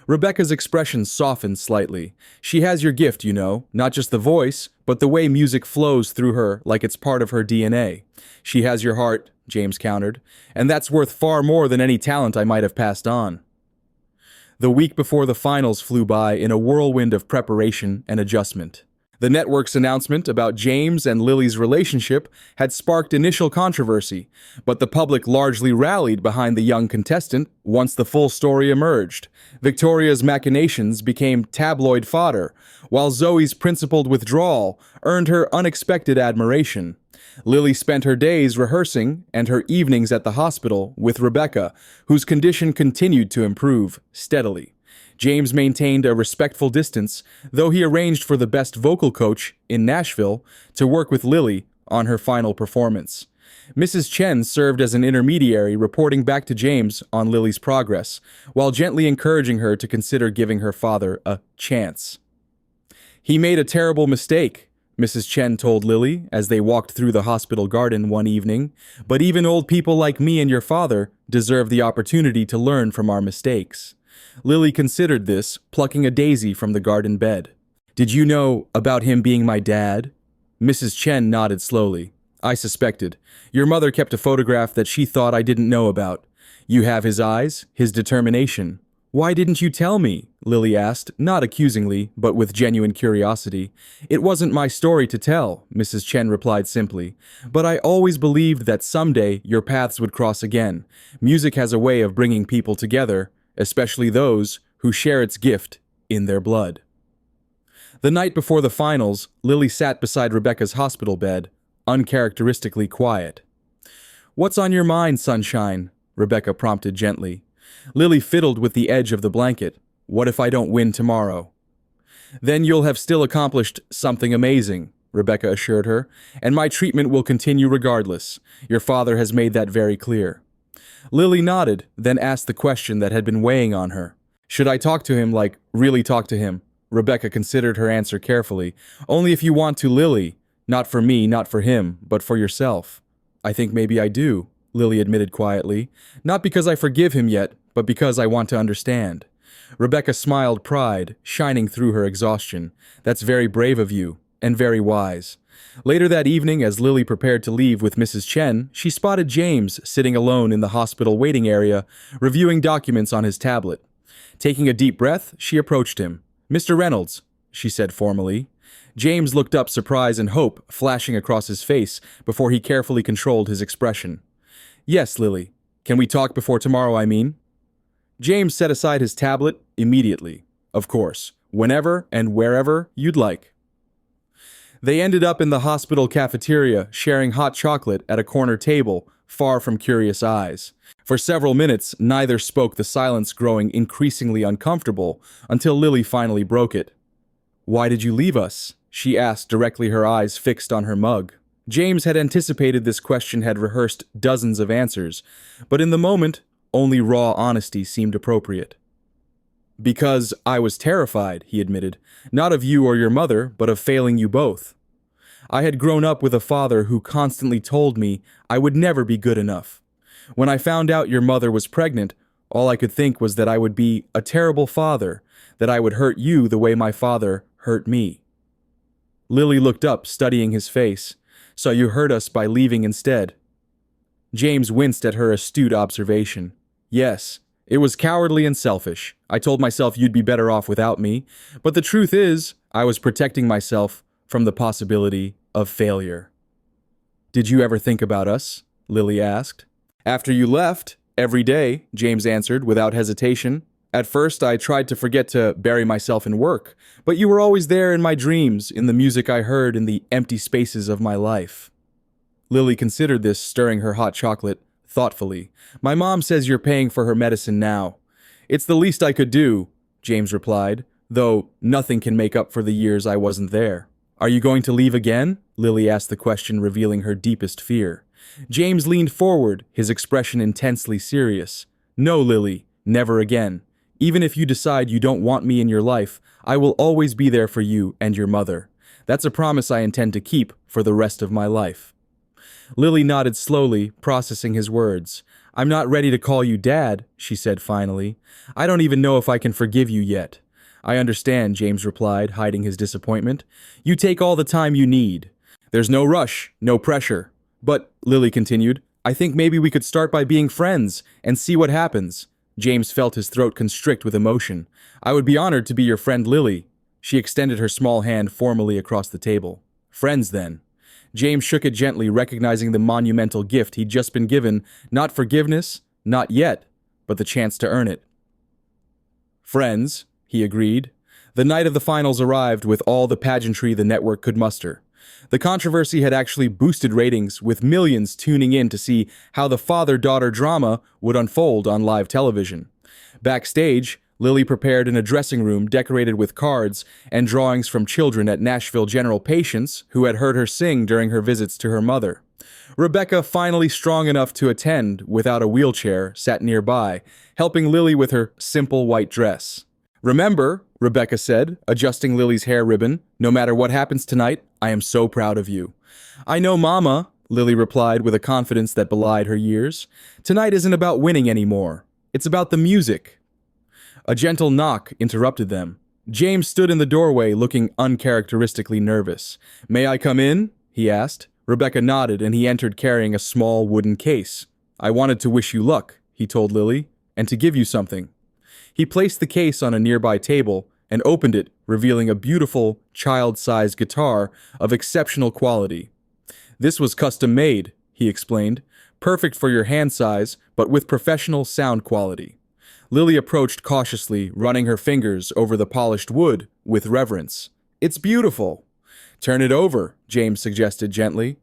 Rebecca's expression softened slightly. She has your gift, you know, not just the voice, but the way music flows through her like it's part of her DNA. She has your heart, James countered, and that's worth far more than any talent I might have passed on. The week before the finals flew by in a whirlwind of preparation and adjustment. The network's announcement about James and Lily's relationship had sparked initial controversy, but the public largely rallied behind the young contestant once the full story emerged. Victoria's machinations became tabloid fodder, while Zoe's principled withdrawal earned her unexpected admiration. Lily spent her days rehearsing and her evenings at the hospital with Rebecca, whose condition continued to improve steadily. James maintained a respectful distance, though he arranged for the best vocal coach in Nashville to work with Lily on her final performance. Mrs. Chen served as an intermediary, reporting back to James on Lily's progress, while gently encouraging her to consider giving her father a chance. "He made a terrible mistake," Mrs. Chen told Lily as they walked through the hospital garden one evening, "but even old people like me and your father deserve the opportunity to learn from our mistakes." Lily considered this, plucking a daisy from the garden bed. "Did you know about him being my dad?" Mrs. Chen nodded slowly. "I suspected. Your mother kept a photograph that she thought I didn't know about. You have his eyes, his determination." "Why didn't you tell me?" Lily asked, not accusingly, but with genuine curiosity. "It wasn't my story to tell," Mrs. Chen replied simply. "But I always believed that someday your paths would cross again. Music has a way of bringing people together, especially those who share its gift in their blood." The night before the finals, Lily sat beside Rebecca's hospital bed, uncharacteristically quiet. "What's on your mind, sunshine?" Rebecca prompted gently. Lily fiddled with the edge of the blanket. "What if I don't win tomorrow?" "Then you'll have still accomplished something amazing," Rebecca assured her, "and my treatment will continue regardless. Your father has made that very clear." Lily nodded, then asked the question that had been weighing on her. "Should I talk to him, like, really talk to him?" Rebecca considered her answer carefully. "Only if you want to, Lily. Not for me, not for him, but for yourself." "I think maybe I do," Lily admitted quietly. "Not because I forgive him yet, but because I want to understand." Rebecca smiled, pride shining through her exhaustion. "That's very brave of you, and very wise." Later that evening, as Lily prepared to leave with Mrs. Chen, she spotted James sitting alone in the hospital waiting area, reviewing documents on his tablet. Taking a deep breath, she approached him. "Mr. Reynolds," she said formally. James looked up, surprise and hope flashing across his face before he carefully controlled his expression. "Yes, Lily. Can we talk before tomorrow, I mean?" James set aside his tablet immediately. "Of course, whenever and wherever you'd like." They ended up in the hospital cafeteria, sharing hot chocolate at a corner table, far from curious eyes. For several minutes, neither spoke, the silence growing increasingly uncomfortable, until Lily finally broke it. "Why did you leave us?" she asked directly, her eyes fixed on her mug. James had anticipated this question, had rehearsed dozens of answers, but in the moment, only raw honesty seemed appropriate. "Because I was terrified," he admitted, "not of you or your mother, but of failing you both. I had grown up with a father who constantly told me I would never be good enough. When I found out your mother was pregnant, all I could think was that I would be a terrible father, that I would hurt you the way my father hurt me." Lily looked up, studying his face. "So you hurt us by leaving instead." James winced at her astute observation. "Yes, it was cowardly and selfish. I told myself you'd be better off without me, but the truth is, I was protecting myself from the possibility of failure." "Did you ever think about us?" Lily asked. "After you left, every day," James answered without hesitation. "At first, I tried to forget to bury myself in work, but you were always there in my dreams, in the music I heard, in the empty spaces of my life." Lily considered this, stirring her hot chocolate thoughtfully. "My mom says you're paying for her medicine now." "It's the least I could do," James replied, "though nothing can make up for the years I wasn't there." "Are you going to leave again?" Lily asked the question, revealing her deepest fear. James leaned forward, his expression intensely serious. "No, Lily, never again. Even if you decide you don't want me in your life, I will always be there for you and your mother. That's a promise I intend to keep for the rest of my life." Lily nodded slowly, processing his words. "I'm not ready to call you Dad," she said finally. "I don't even know if I can forgive you yet." "I understand," James replied, hiding his disappointment. "You take all the time you need. There's no rush, no pressure. But," Lily continued, "I think maybe we could start by being friends and see what happens." James felt his throat constrict with emotion. "I would be honored to be your friend, Lily." She extended her small hand formally across the table. "Friends, then." James shook it gently, recognizing the monumental gift he'd just been given, not forgiveness, not yet, but the chance to earn it. "Friends," he agreed. The night of the finals arrived with all the pageantry the network could muster. The controversy had actually boosted ratings, with millions tuning in to see how the father-daughter drama would unfold on live television. Backstage, Lily prepared in a dressing room decorated with cards and drawings from children at Nashville General patients who had heard her sing during her visits to her mother. Rebecca, finally strong enough to attend without a wheelchair, sat nearby, helping Lily with her simple white dress. "Remember," Rebecca said, adjusting Lily's hair ribbon, "no matter what happens tonight, I am so proud of you." "I know, Mama," Lily replied with a confidence that belied her years. "Tonight isn't about winning anymore. It's about the music." A gentle knock interrupted them. James stood in the doorway looking uncharacteristically nervous. "May I come in?" he asked. Rebecca nodded and he entered carrying a small wooden case. "I wanted to wish you luck," he told Lily, "and to give you something." He placed the case on a nearby table and opened it, revealing a beautiful, child-sized guitar of exceptional quality. "This was custom-made," he explained, "perfect for your hand size, but with professional sound quality." Lily approached cautiously, running her fingers over the polished wood with reverence. "It's beautiful." "Turn it over," James suggested gently.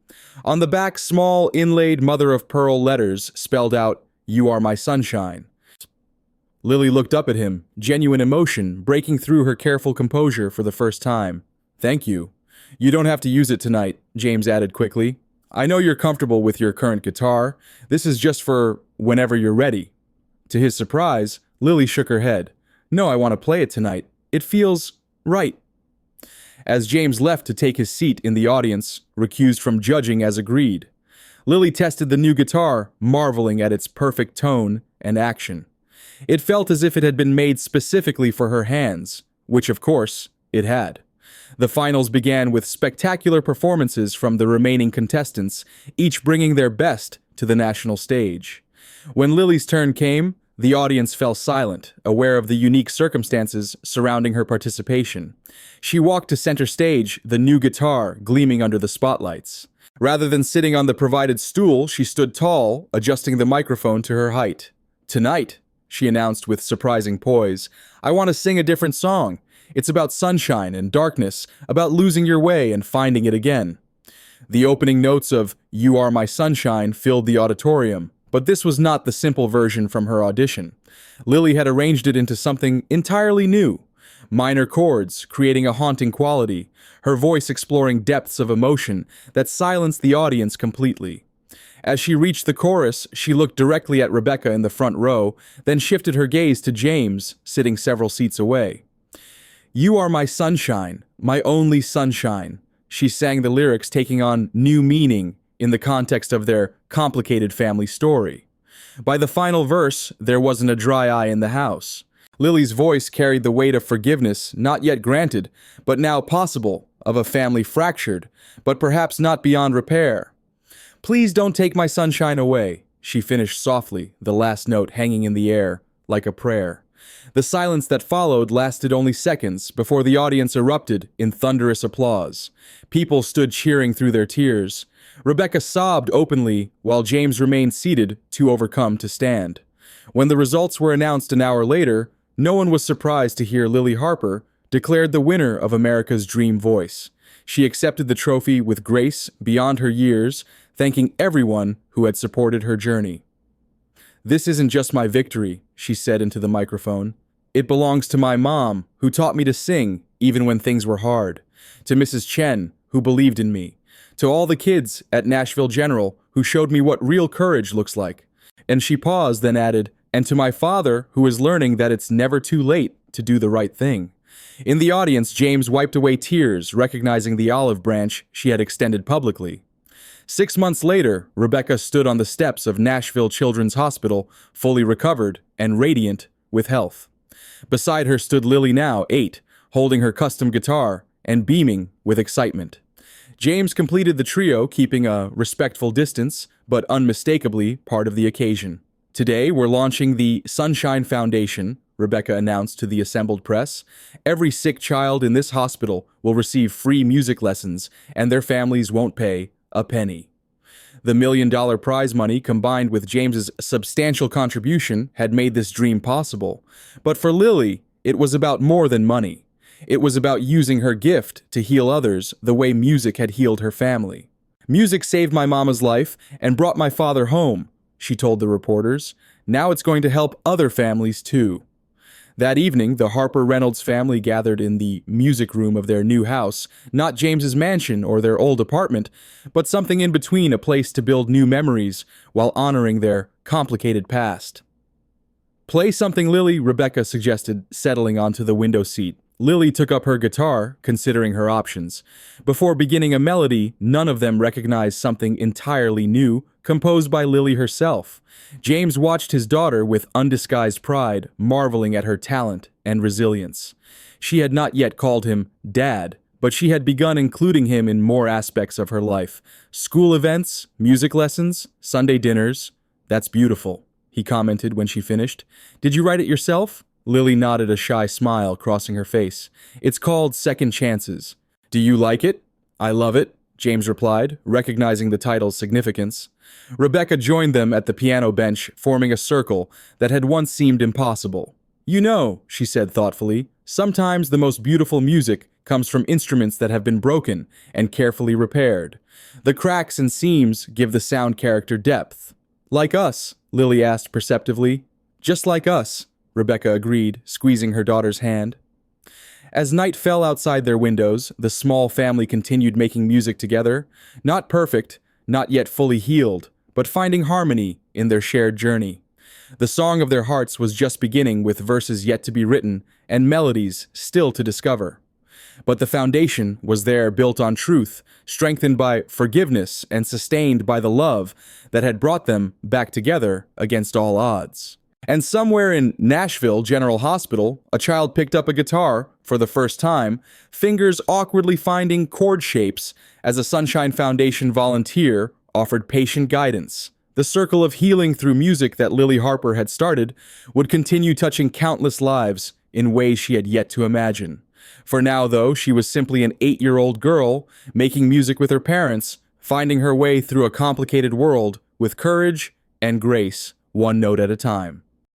On the back, small, inlaid mother-of-pearl letters spelled out, "You are my sunshine." Lily looked up at him, genuine emotion breaking through her careful composure for the first time. "Thank you. You don't have to use it tonight," James added quickly. "I know you're comfortable with your current guitar. This is just for whenever you're ready." To his surprise, Lily shook her head. "No, I want to play it tonight. It feels right." As James left to take his seat in the audience, recused from judging as agreed, Lily tested the new guitar, marveling at its perfect tone and action. It felt as if it had been made specifically for her hands, which of course, it had. The finals began with spectacular performances from the remaining contestants, each bringing their best to the national stage. When Lily's turn came, the audience fell silent, aware of the unique circumstances surrounding her participation. She walked to center stage, the new guitar gleaming under the spotlights. Rather than sitting on the provided stool, she stood tall, adjusting the microphone to her height. "Tonight," she announced with surprising poise, "I want to sing a different song. It's about sunshine and darkness, about losing your way and finding it again." The opening notes of "You Are My Sunshine" filled the auditorium. But this was not the simple version from her audition. Lily had arranged it into something entirely new. Minor chords, creating a haunting quality, her voice exploring depths of emotion that silenced the audience completely. As she reached the chorus, she looked directly at Rebecca in the front row, then shifted her gaze to James, sitting several seats away. "You are my sunshine, my only sunshine." She sang the lyrics, taking on new meaning in the context of their complicated family story. By the final verse, there wasn't a dry eye in the house. Lily's voice carried the weight of forgiveness, not yet granted, but now possible, of a family fractured, but perhaps not beyond repair. "Please don't take my sunshine away," she finished softly, the last note hanging in the air, like a prayer. The silence that followed lasted only seconds before the audience erupted in thunderous applause. People stood cheering through their tears. Rebecca sobbed openly while James remained seated, too overcome to stand. When the results were announced an hour later, no one was surprised to hear Lily Harper declared the winner of America's Dream Voice. She accepted the trophy with grace beyond her years, thanking everyone who had supported her journey. "This isn't just my victory," she said into the microphone. "It belongs to my mom, who taught me to sing even when things were hard. To Mrs. Chen, who believed in me. To all the kids at Nashville General who showed me what real courage looks like." And she paused, then added, "And to my father who is learning that it's never too late to do the right thing." In the audience, James wiped away tears, recognizing the olive branch she had extended publicly. 6 months later, Rebecca stood on the steps of Nashville Children's Hospital, fully recovered and radiant with health. Beside her stood Lily, now 8, holding her custom guitar and beaming with excitement. James completed the trio, keeping a respectful distance, but unmistakably part of the occasion. "Today, we're launching the Sunshine Foundation," Rebecca announced to the assembled press. "Every sick child in this hospital will receive free music lessons, and their families won't pay a penny." The $1 million prize money, combined with James's substantial contribution, had made this dream possible. But for Lily, it was about more than money. It was about using her gift to heal others the way music had healed her family. "Music saved my mama's life and brought my father home," she told the reporters. "Now it's going to help other families too." That evening, the Harper Reynolds family gathered in the music room of their new house, not James's mansion or their old apartment, but something in between, a place to build new memories while honoring their complicated past. Play something, Lily, Rebecca suggested, settling onto the window seat. Lily took up her guitar, considering her options. Before beginning a melody, none of them recognized something entirely new, composed by Lily herself. James watched his daughter with undisguised pride, marveling at her talent and resilience. She had not yet called him Dad, but she had begun including him in more aspects of her life. School events, music lessons, Sunday dinners. "That's beautiful," he commented when she finished. "Did you write it yourself?" Lily nodded, a shy smile crossing her face. "It's called Second Chances." "Do you like it?" "I love it," James replied, recognizing the title's significance. Rebecca joined them at the piano bench, forming a circle that had once seemed impossible. "You know," she said thoughtfully, "sometimes the most beautiful music comes from instruments that have been broken and carefully repaired. The cracks and seams give the sound character depth." "Like us?" Lily asked perceptively. "Just like us," Rebecca agreed, squeezing her daughter's hand. As night fell outside their windows, the small family continued making music together. Not perfect, not yet fully healed, but finding harmony in their shared journey. The song of their hearts was just beginning, with verses yet to be written and melodies still to discover. But the foundation was there, built on truth, strengthened by forgiveness and sustained by the love that had brought them back together against all odds. And somewhere in Nashville General Hospital, a child picked up a guitar for the first time, fingers awkwardly finding chord shapes as a Sunshine Foundation volunteer offered patient guidance. The circle of healing through music that Lily Harper had started would continue touching countless lives in ways she had yet to imagine. For now, though, she was simply an 8-year-old girl making music with her parents, finding her way through a complicated world with courage and grace, one note at a time.